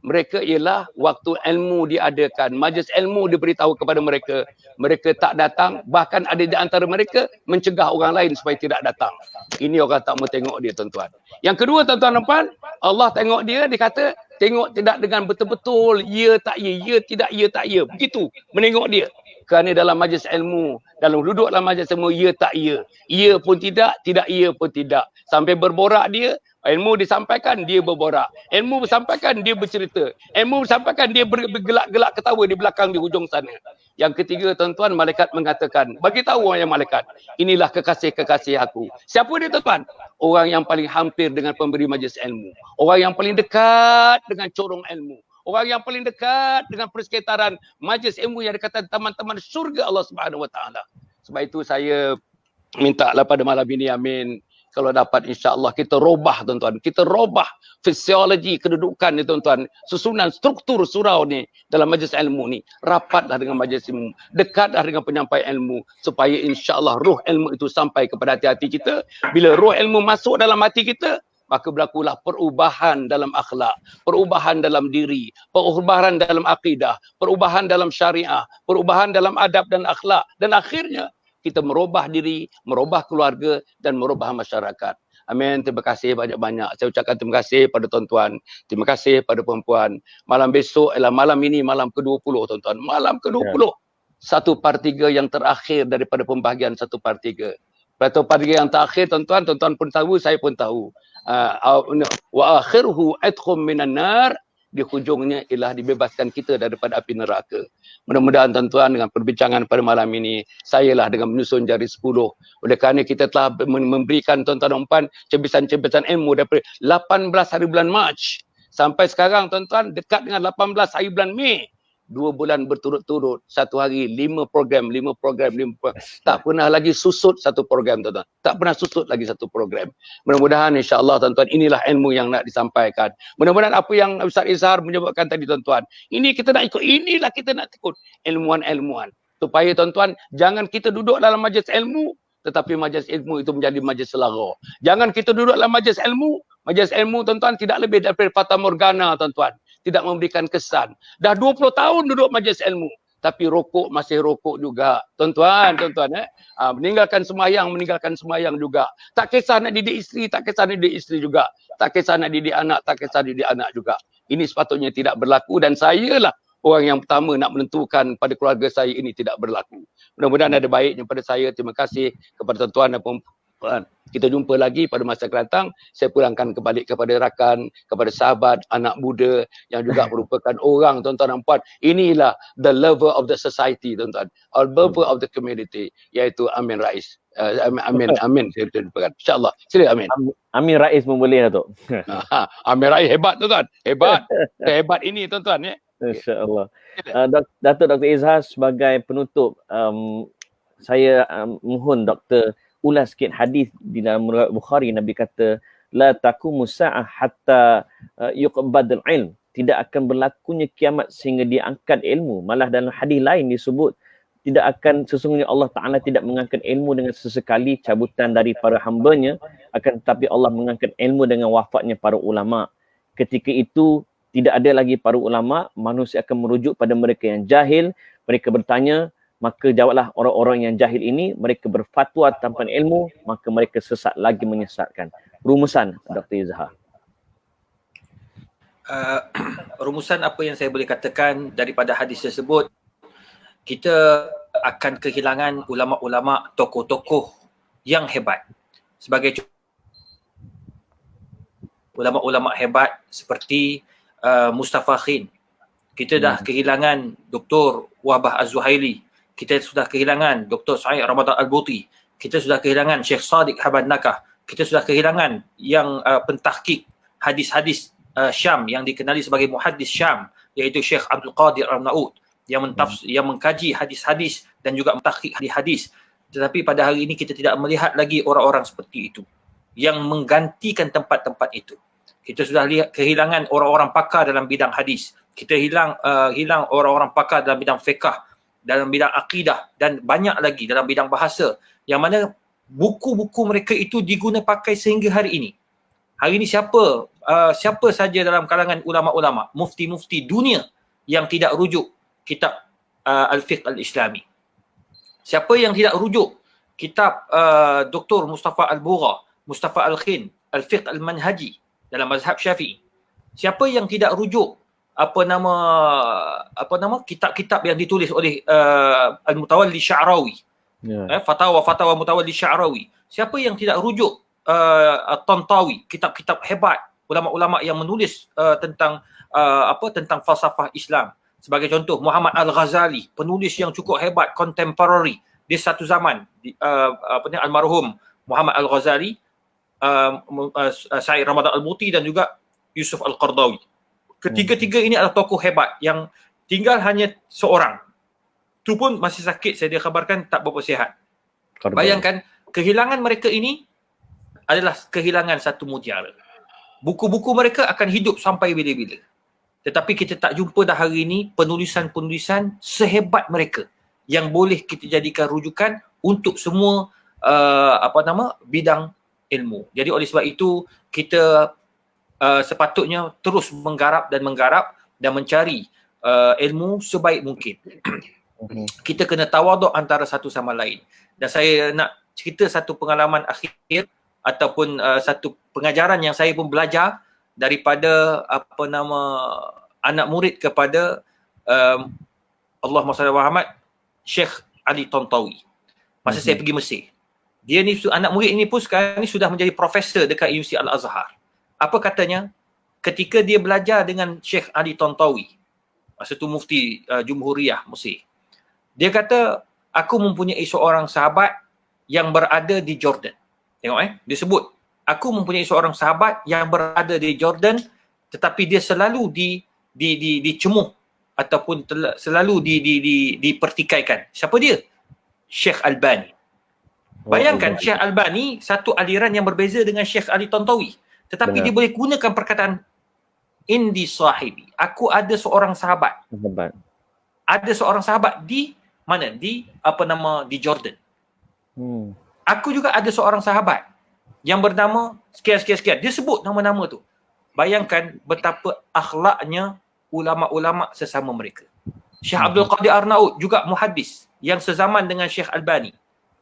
A: Mereka ialah waktu ilmu diadakan, majlis ilmu diberitahu kepada mereka, mereka tak datang, bahkan ada di antara mereka mencegah orang lain supaya tidak datang. Ini orang tak mau tengok dia, tuan-tuan. Yang kedua, tuan-tuan dan puan, Allah tengok dia kata, tengok tidak dengan betul-betul, ya tak ya, ya tidak ya tak ya. Begitu menengok dia. Kerana dalam majlis ilmu, dalam duduk dalam majlis ilmu, ya tak ya. Ya pun tidak ya pun tidak. Sampai berborak dia, ilmu disampaikan, dia berborak. Ilmu disampaikan, dia bercerita. Ilmu disampaikan, dia bergelak-gelak ketawa di belakang di hujung sana. Yang ketiga, tuan-tuan, malaikat mengatakan, bagi tahu orang yang malaikat, inilah kekasih-kekasih aku. Siapa dia, tuan-tuan? Orang yang paling hampir dengan pemberi majlis ilmu. Orang yang paling dekat dengan corong ilmu. Orang yang paling dekat dengan persekitaran majlis ilmu yang dikatakan taman-taman syurga Allah Subhanahu Wa Taala. Sebab itu saya minta lah pada malam ini, amin. Kalau dapat, insya-Allah kita robah, tuan-tuan. Kita robah fisiologi kedudukan ni, tuan-tuan. Susunan struktur surau ni dalam majlis ilmu ni. Rapatlah dengan majlis ilmu. Dekatlah dengan penyampai ilmu. Supaya insya-Allah roh ilmu itu sampai kepada hati-hati kita. Bila roh ilmu masuk dalam hati kita, maka berlakulah perubahan dalam akhlak, perubahan dalam diri, perubahan dalam akidah, perubahan dalam syariah, perubahan dalam adab dan akhlak. Dan akhirnya, kita merubah diri, merubah keluarga dan merubah masyarakat. Amin. Terima kasih banyak-banyak. Saya ucapkan terima kasih pada tuan-tuan. Terima kasih pada perempuan. Malam besok ialah malam ini malam ke-20, tuan-tuan. Malam ke-20. 1/3 yang terakhir daripada pembahagian 1/3. Pada pagi yang terakhir, tuan-tuan, tuan-tuan pun tahu, saya pun tahu. Wa akhiruhu atkhum minan nar, di hujungnya ialah dibebaskan kita daripada api neraka. Mudah-mudahan, tuan-tuan, dengan perbincangan pada malam ini, sayalah dengan menyusun jari 10. Oleh kerana kita telah memberikan, tuan-tuan dan puan, cebisan-cebisan ilmu daripada 18 hari bulan Mac sampai sekarang, tuan-tuan, dekat dengan 18 hari bulan Mei. 2 bulan berturut-turut, satu hari 5 program. Tak pernah lagi susut satu program, tuan-tuan. Tak pernah susut lagi satu program. Mudah-mudahan, insya-Allah, tuan-tuan, inilah ilmu yang nak disampaikan. Mudah-mudahan apa yang Ustaz Izhar menyebutkan tadi, tuan-tuan, ini kita nak ikut, inilah kita nak ikut ilmuwan-ilmuwan. Supaya, tuan-tuan, jangan kita duduk dalam majlis ilmu, tetapi majlis ilmu itu menjadi majlis lara. Jangan kita duduk dalam majlis ilmu, tuan-tuan, tidak lebih daripada fata morgana, tuan-tuan. Tidak memberikan kesan. Dah 20 tahun duduk majlis ilmu. tapi rokok masih rokok juga. Tuan-tuan, meninggalkan sembahyang juga. Tak kisah nak didik isteri, tak kisah nak didik isteri juga. Tak kisah nak didik anak, tak kisah didik anak juga. Ini sepatutnya tidak berlaku dan saya lah orang yang pertama nak menentukan pada keluarga saya ini tidak berlaku. Mudah-mudahan ada baiknya pada saya. Terima kasih kepada tuan-tuan dan puan-puan. Kita jumpa lagi pada masa akan datang. Saya pulangkan kembali kepada rakan, kepada sahabat, anak muda yang juga merupakan orang, tuan-tuan dan puan. Inilah the lover of the society, tuan-tuan. Or lover of the community, iaitu Amin Rais. Amin. Saya lupakan. InsyaAllah. Sila Amin.
B: Amin Rais pun boleh, Datuk.
A: Amin Rais hebat, tuan-tuan. Hebat. Hebat ini, tuan-tuan.
B: InsyaAllah. Datuk Dr. Izhar, sebagai penutup, saya mohon Doktor ulas sikit hadis di dalam Bukhari. Nabi kata, la taqumu sa'ah hatta yuqbadul ilm. Tidak akan berlakunya kiamat sehingga diangkat ilmu. Malah dalam hadis lain disebut, tidak akan, sesungguhnya Allah Ta'ala tidak mengangkat ilmu dengan sesekali cabutan dari para hambanya, akan tetapi Allah mengangkat ilmu dengan wafatnya para ulama. Ketika itu tidak ada lagi para ulama, manusia akan merujuk pada mereka yang jahil. Mereka bertanya, maka jawablah orang-orang yang jahil ini, mereka berfatwa tanpa ilmu, maka mereka sesat lagi menyesatkan. Rumusan Dr. Izhar.
D: Rumusan apa yang saya boleh katakan daripada hadis tersebut, kita akan kehilangan ulama-ulama, tokoh-tokoh yang hebat. Sebagai ulama-ulama hebat seperti Mustafa Khin. Kita dah kehilangan Dr. Wahbah Az-Zuhaili. Kita sudah kehilangan Dr. Sa'id Ramadan Al-Buti. Kita sudah kehilangan Syekh Sadiq Habad Nakah. Kita sudah kehilangan yang pentahqiq hadis-hadis Syam yang dikenali sebagai muhaddis Syam, iaitu Syekh Abdul Qadir Al-Naud yang mengkaji hadis-hadis dan juga mentahqiq hadis-hadis. Tetapi pada hari ini kita tidak melihat lagi orang-orang seperti itu yang menggantikan tempat-tempat itu. Kita sudah kehilangan orang-orang pakar dalam bidang hadis. Kita hilang orang-orang pakar dalam bidang fiqh, dalam bidang akidah dan banyak lagi dalam bidang bahasa, yang mana buku-buku mereka itu diguna pakai sehingga hari ini. Hari ini siapa saja dalam kalangan ulama-ulama, mufti-mufti dunia yang tidak rujuk kitab Al-Fiqh Al-Islami? Siapa yang tidak rujuk kitab Dr. Mustafa Al-Bugha, Mustafa Al-Khin, Al-Fiqh Al-Manhaji dalam mazhab Syafi'i? Siapa yang tidak rujuk kitab-kitab yang ditulis oleh Al-Mutawalli Sya'rawi, fatwa-fatwa Mutawalli Sya'rawi? Siapa yang tidak rujuk At-Tantawi, kitab-kitab hebat ulama-ulama yang menulis tentang falsafah Islam? Sebagai contoh, Muhammad Al-Ghazali, penulis yang cukup hebat, contemporary di satu zaman, almarhum Muhammad Al-Ghazali, Sa'id Ramadan Al-Buti dan juga Yusuf Al-Qardawi. Ketiga-tiga ini adalah tokoh hebat yang tinggal hanya seorang. Itu pun masih sakit, saya dikhabarkan tak berapa sihat. Bayangkan, kehilangan mereka ini adalah kehilangan satu mutiara. Buku-buku mereka akan hidup sampai bila-bila. Tetapi kita tak jumpa dah hari ini penulisan-penulisan sehebat mereka yang boleh kita jadikan rujukan untuk semua bidang ilmu. Jadi oleh sebab itu kita sepatutnya terus menggarap dan mencari ilmu sebaik mungkin. Kita kena tawaduk antara satu sama lain. Dan saya nak cerita satu pengalaman akhir ataupun satu pengajaran yang saya pun belajar daripada anak murid kepada Allahumma salli wa Muhammad, Syekh Ali Tantawi. Masa saya pergi Mesir. Dia ni, anak murid ini pun sekarang ni sudah menjadi profesor dekat Universiti Al-Azhar. Apa katanya? Ketika dia belajar dengan Syekh Ali Tantawi, masa tu mufti Jumhuriyah Mesir, dia kata, aku mempunyai seorang sahabat yang berada di Jordan. Tengok dia sebut, aku mempunyai seorang sahabat yang berada di Jordan, tetapi dia selalu dicemuh ataupun selalu dipertikaikan. Siapa dia? Syekh Albani. Bayangkan, Syekh Albani satu aliran yang berbeza dengan Syekh Ali Tantawi, tetapi dia boleh gunakan perkataan indi sahibi. Aku ada seorang sahabat. Ada seorang sahabat di mana? Di Jordan. Aku juga ada seorang sahabat yang bernama sekian. Dia sebut nama-nama tu. Bayangkan betapa akhlaknya ulama-ulama sesama mereka. Syekh Abdul Qadir Arnaud juga muhaddis yang sezaman dengan Syekh Albani.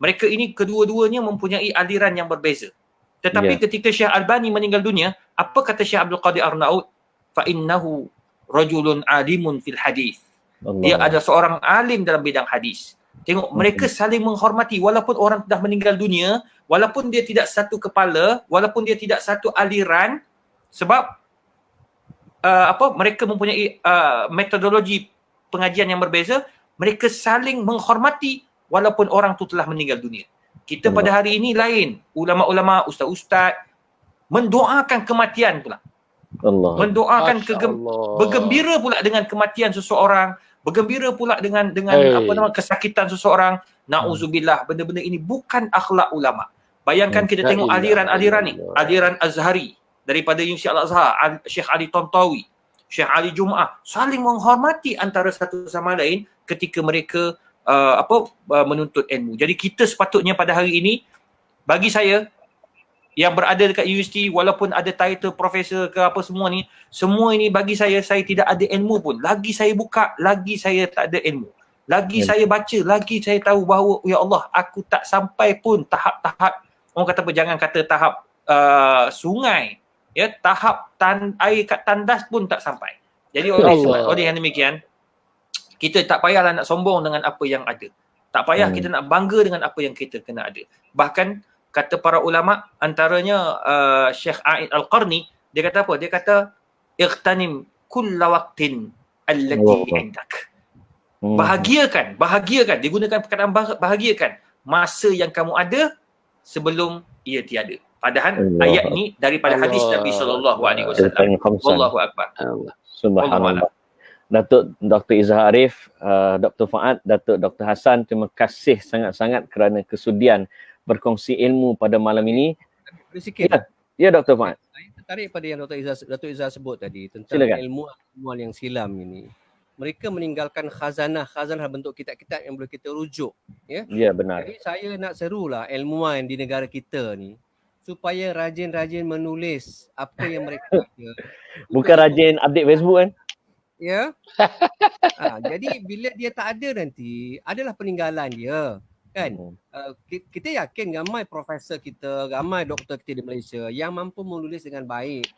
D: Mereka ini kedua-duanya mempunyai aliran yang berbeza. Tetapi ketika Syekh Albani meninggal dunia, apa kata Syekh Abdul Qadir Arnaud? Fa innahu rajulun alimun fil hadis. Dia ada seorang alim dalam bidang hadis. Tengok, mereka saling menghormati walaupun orang dah meninggal dunia, walaupun dia tidak satu kepala, walaupun dia tidak satu aliran, sebab mereka mempunyai metodologi pengajian yang berbeza, mereka saling menghormati walaupun orang tu telah meninggal dunia. Kita pada hari ini lain. Ulama-ulama, ustaz-ustaz mendoakan kematian pula. Mendoakan bergembira pula dengan kematian seseorang, bergembira pula dengan kesakitan seseorang. Nauzubillah, benda-benda ini bukan akhlak ulama. Bayangkan kita tengok aliran-aliran ni, aliran Azhari daripada Universiti Al-Azhar, Syekh Ali Tantawi, Syekh Ali Jumaah, saling menghormati antara satu sama lain ketika mereka menuntut ilmu. Jadi kita sepatutnya pada hari ini, bagi saya yang berada dekat universiti, walaupun ada title profesor ke apa semua ni, semua ini bagi saya tidak ada ilmu pun. Lagi saya buka, lagi saya tak ada ilmu. Lagi saya baca, lagi saya tahu bahawa ya Allah, aku tak sampai pun tahap-tahap, orang kata apa, jangan kata tahap sungai, ya, tahap air kat tandas pun tak sampai. Jadi oleh yang demikian, kita tak payahlah nak sombong dengan apa yang ada. Tak payah kita nak bangga dengan apa yang kita kena ada. Bahkan kata para ulama, antaranya Syekh A'id Al-Qarni, dia kata apa? Dia kata ightanim kulla waqtin allati indak. Bahagiakan, dia gunakan perkataan bahagiakan masa yang kamu ada sebelum ia tiada. Padahal ayat ni daripada hadis Nabi sallallahu alaihi wasallam. Wallahu akbar.
B: Subhanallah. Datuk Dr. Izhar Arif, Dr. Fuad, Datuk Dr. Hasan, terima kasih sangat-sangat kerana kesudian berkongsi ilmu pada malam ini.
C: Sikit.
B: Ya, Dr. Fuad.
C: Saya tertarik pada yang Dr. Izhar sebut tadi tentang ilmu yang silam ini. Mereka meninggalkan khazanah bentuk kitab-kitab yang boleh kita rujuk. Ya,
B: benar.
C: Jadi saya nak serulah ilmuwan di negara kita ni supaya rajin-rajin menulis apa yang mereka ada.
B: Bukan rajin update Facebook kan?
C: Ya. Jadi bila dia tak ada nanti, adalah peninggalan dia. Kan? Kita yakin ramai profesor kita, ramai doktor kita di Malaysia yang mampu menulis dengan baik.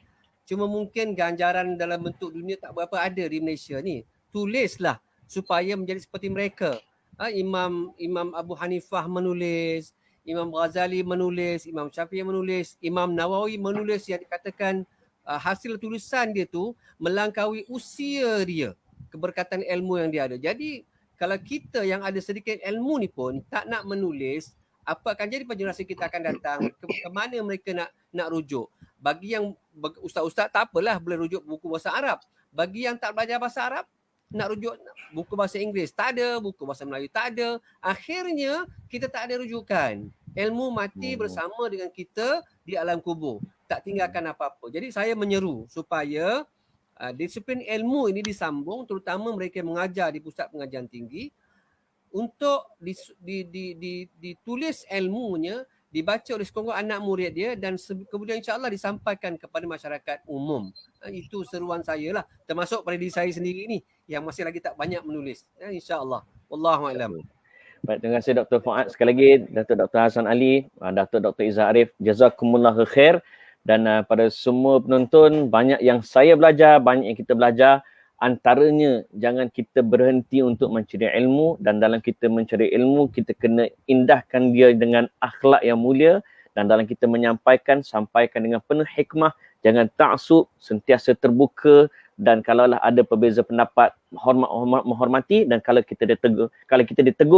C: Cuma mungkin ganjaran dalam bentuk dunia tak berapa ada di Malaysia ni. Tulislah supaya menjadi seperti mereka. Imam Abu Hanifah menulis, Imam Ghazali menulis, Imam Syafi'i menulis, Imam Nawawi menulis yang dikatakan hasil tulisan dia tu melangkaui usia dia, keberkatan ilmu yang dia ada. Jadi kalau kita yang ada sedikit ilmu ni pun tak nak menulis, apa akan jadi pada generasi kita akan datang? Ke mana mereka nak rujuk? Bagi yang ustaz-ustaz tak apalah, boleh rujuk buku bahasa Arab. Bagi yang tak belajar bahasa Arab, nak rujuk buku bahasa Inggeris tak ada, buku bahasa Melayu tak ada. Akhirnya kita tak ada rujukan. Ilmu mati bersama dengan kita di alam kubur, tak tinggalkan apa-apa. Jadi saya menyeru supaya disiplin ilmu ini disambung, terutama mereka yang mengajar di pusat pengajian tinggi, untuk ditulis ilmunya, dibaca oleh sekurang anak murid dia, dan kemudian insya-Allah disampaikan kepada masyarakat umum. Itu seruan saya lah, termasuk pada diri saya sendiri ni yang masih lagi tak banyak menulis. Insya-Allah. Wallahu a'lam.
B: Baik, terima kasih Dr. Fuad sekali lagi, Datuk Dr. Hasan Ali, Datuk Dr. Izhar Arif, jazakumullahu khair. Dan pada semua penonton, banyak yang saya belajar, banyak yang kita belajar. Antaranya, jangan kita berhenti untuk mencari ilmu, dan dalam kita mencari ilmu, kita kena indahkan dia dengan akhlak yang mulia, dan dalam kita menyampaikan, sampaikan dengan penuh hikmah, jangan ta'asub, sentiasa terbuka, dan kalaulah ada perbeza pendapat, menghormati, dan kalau kita ditegur,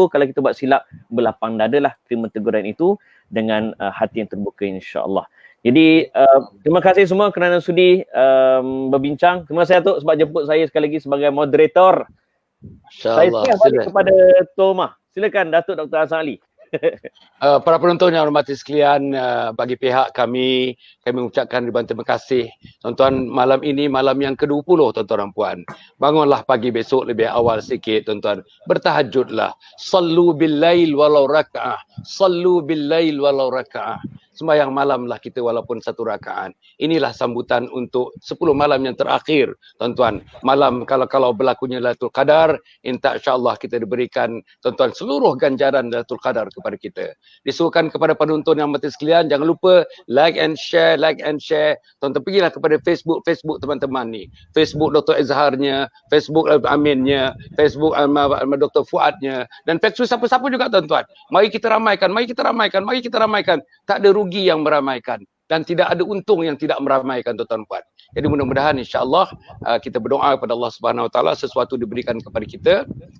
B: kalau kita buat silap, berlapang dadalah terima teguran itu dengan hati yang terbuka, insya-Allah. Jadi terima kasih semua kerana sudi berbincang. Terima kasih Datuk sebab jemput saya sekali lagi sebagai moderator.
A: InsyaAllah.
B: Saya balik kepada Tomah. Silakan Datuk Dr. Hasan Ali.
A: Para penonton yang hormati sekalian, bagi pihak kami mengucapkan ribuan terima kasih. Tuan-tuan, malam ini malam yang ke-20 tuan-tuan dan puan. Bangunlah pagi besok lebih awal sikit tuan-tuan. Bertahajudlah. Sallu bil lail walau raka'ah. Sallu bil lail walau raka'ah. sembahyang malamlah kita walaupun 1 rakaat. Inilah sambutan untuk 10 malam yang terakhir, tuan-tuan. Malam kalau berlakunya Lailatul Qadar, insya-Allah kita diberikan, tuan-tuan, seluruh ganjaran Lailatul Qadar kepada kita. Disuruhkan kepada penonton yang mati sekalian, jangan lupa like and share. Tuan-tuan pergilah kepada Facebook teman-teman ni. Facebook Dr. Izharnya, Facebook Aminnya, Facebook Dr. Fuadnya, dan Facebook siapa-siapa juga, tuan-tuan. Mari kita ramaikan. Tak ada rugi yang meramaikan dan tidak ada untung yang tidak meramaikan, tuan-tuan puan. Jadi mudah-mudahan insya-Allah kita berdoa kepada Allah Subhanahu Wa Taala sesuatu diberikan kepada kita,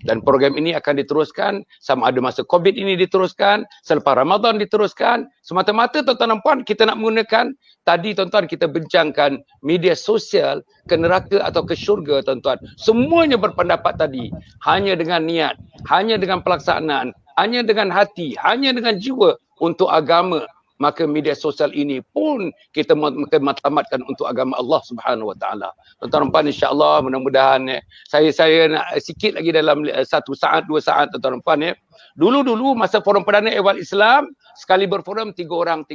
A: dan program ini akan diteruskan sama ada masa Covid ini diteruskan, selepas Ramadan diteruskan. Semata-mata, tuan-tuan dan puan, kita nak menggunakan, tadi tuan-tuan kita bincangkan media sosial ke neraka atau ke syurga, tuan-tuan. Semuanya berpendapat tadi, hanya dengan niat, hanya dengan pelaksanaan, hanya dengan hati, hanya dengan jiwa untuk agama, maka media sosial ini pun kita matlamatkan untuk agama Allah Subhanahu Wa Taala. Tuan-tuan puan, insya-Allah mudah-mudahan saya nak sikit lagi dalam 1 saat 2 saat, tuan-tuan puan ya. Dulu masa forum perdana ehwal Islam, sekali berforum 3 orang.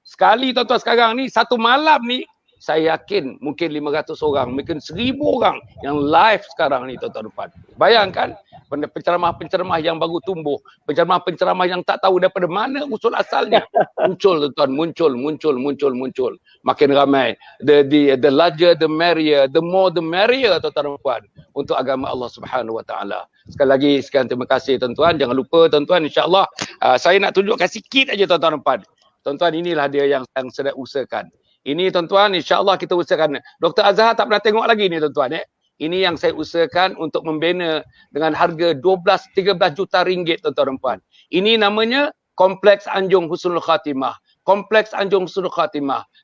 A: Sekali, tuan-tuan, sekarang ni satu malam ni saya yakin mungkin 500 orang, mungkin 1000 orang yang live sekarang ni, tuan-tuan puan. Bayangkan penceramah-penceramah yang baru tumbuh, penceramah-penceramah yang tak tahu daripada mana usul asalnya. Muncul, tuan-tuan, muncul. Makin ramai. The larger the merrier, the more the merrier, tuan-tuan puan, untuk agama Allah Subhanahu Wa Taala. Sekali lagi sekian terima kasih, tuan-tuan. Jangan lupa, tuan-tuan, insya-Allah saya nak tunjukkan sikit aja, tuan-tuan puan. Tuan-tuan, inilah dia yang sedang usahakan. Ini, tuan-tuan, insya-Allah kita usahakan. Dr. Azhar tak pernah tengok lagi ni, tuan-tuan. Ini yang saya usahakan untuk membina dengan harga 12-13 juta ringgit, tuan-tuan dan puan. Ini namanya Kompleks Anjung Husnul Khatimah.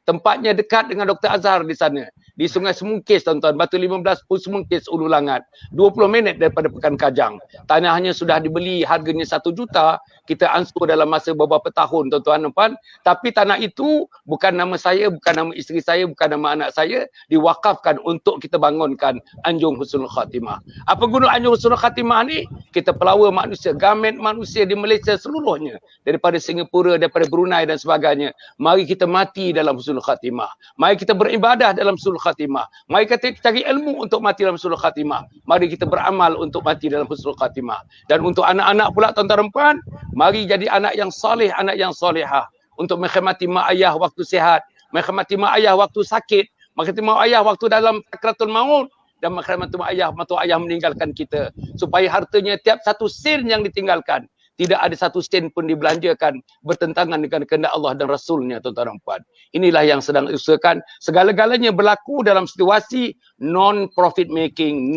A: Tempatnya dekat dengan Dr. Azhar di sana. Di Sungai Semungkis, tuan-tuan. Batu 15 Semungkis, Ulu Langat. 20 minit daripada Pekan Kajang. Tanahnya sudah dibeli harganya 1 juta. Kita ansur dalam masa beberapa tahun, tuan-tuan dan puan. Tapi tanah itu bukan nama saya, bukan nama isteri saya, bukan nama anak saya. Diwakafkan untuk kita bangunkan Anjung Husnul Khatimah. Apa guna Anjung Husnul Khatimah ni? Kita pelawa manusia, garment manusia di Malaysia seluruhnya. Daripada Singapura, daripada Brunei dan sebagainya. Mari kita mati dalam Husnul Khatimah. Mari kita beribadah dalam Husnul Khatimah. Mari kita cari ilmu untuk mati dalam Husnul Khatimah. Mari kita beramal untuk mati dalam Husnul Khatimah. Dan untuk anak-anak pula, tuan-tuan dan puan, mari jadi anak yang salih, anak yang salihah. Untuk menghormati mak ayah waktu sihat, menghormati mak ayah waktu sakit, menghormati mak ayah waktu dalam sakratul maut, dan menghormati mak ayah meninggalkan kita. Supaya hartanya tiap satu sen yang ditinggalkan, tidak ada satu sen pun dibelanjakan bertentangan dengan kehendak Allah dan Rasulnya, tuan-tuan dan puan. Inilah yang sedang diusahakan. Segala-galanya berlaku dalam situasi non-profit making.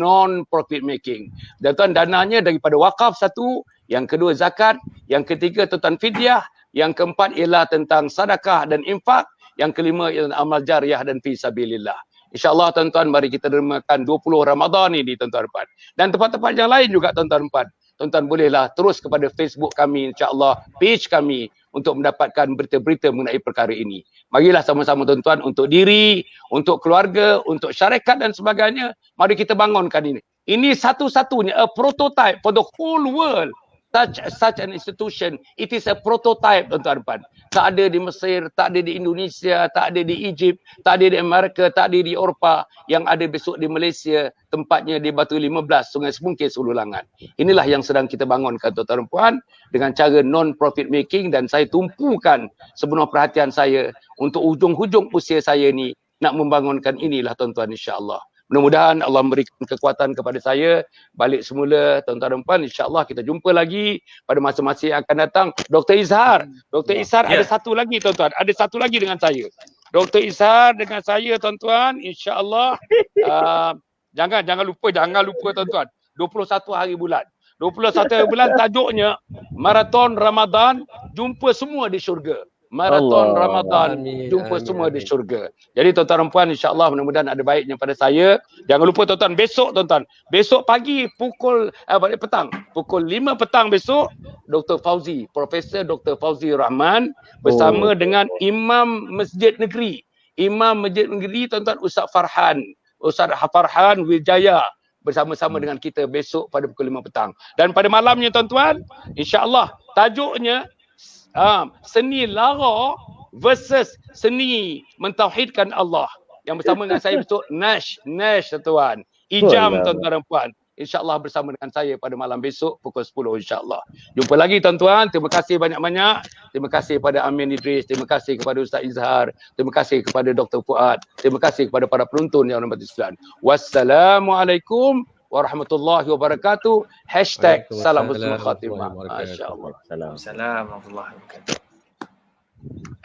A: Dan tuan, dananya daripada wakaf satu, yang kedua zakat, yang ketiga tuan fidyah, yang keempat ialah tentang sedekah dan infak, yang kelima ialah amal jariah dan fi sabilillah. InsyaAllah, tuan-tuan, mari kita dermakan 20 Ramadan ini, tuan-tuan dan puan. Dan tempat-tempat yang lain juga, tuan-tuan dan puan. Tuan-tuan bolehlah terus kepada Facebook kami, insya-Allah, page kami untuk mendapatkan berita-berita mengenai perkara ini. Marilah sama-sama, tuan-tuan, untuk diri, untuk keluarga, untuk syarikat dan sebagainya, mari kita bangunkan ini. Ini satu-satunya a prototype for the whole world. Such an institution, it is a prototype, tuan-tuan dan puan. Tak ada di Mesir, tak ada di Indonesia, tak ada di Egypt, tak ada di Amerika, tak ada di Eropah. Yang ada besok di Malaysia, tempatnya di Batu 15, Sungai Semungkis, Ulu Langat. Inilah yang sedang kita bangunkan, tuan-tuan dan puan, dengan cara non-profit making, dan saya tumpukan sepenuh perhatian saya untuk hujung-hujung usia saya ni nak membangunkan inilah, tuan-tuan, insya-Allah. Mudah-mudahan Allah memberikan kekuatan kepada saya balik semula, tuan-tuan dan puan. InsyaAllah kita jumpa lagi pada masa-masa yang akan datang. Dr. Izhar ada satu lagi, tuan-tuan. Ada satu lagi dengan saya. Dr. Izhar dengan saya, tuan-tuan. InsyaAllah. Jangan lupa, tuan-tuan. 21 hari bulan. 21 hari bulan, tajuknya Marathon Ramadan, jumpa semua di syurga. Marathon Ramadan, jumpa semua di syurga. Jadi, tuan-tuan dan puan, insya-Allah mudah-mudahan ada baiknya pada saya. Jangan lupa, tuan-tuan, besok pagi pukul petang, pukul 5 petang besok, Dr. Fauzi, Profesor Dr. Fauzi Rahman bersama dengan Imam Masjid Negeri, tuan-tuan, Ustaz Farhan Wijaya, bersama-sama dengan kita besok pada pukul 5 petang. Dan pada malamnya, tuan-tuan, insya-Allah tajuknya Seni lara versus seni mentauhidkan Allah. Yang bersama dengan saya besok Nash tuan. Ijam tuan-tuan dan puan. InsyaAllah bersama dengan saya pada malam besok pukul 10 insyaAllah. Jumpa lagi tuan-tuan. Terima kasih banyak-banyak. Terima kasih kepada Amin Idris. Terima kasih kepada Ustaz Izhar. Terima kasih kepada Dr. Fuad. Terima kasih kepada para penonton yang hormat Islam. Wassalamualaikum warahmatullahi wabarakatuh. #salam husnul khatimah. Masya-Allah.
D: Assalamualaikum warahmatullahi wabarakatuh.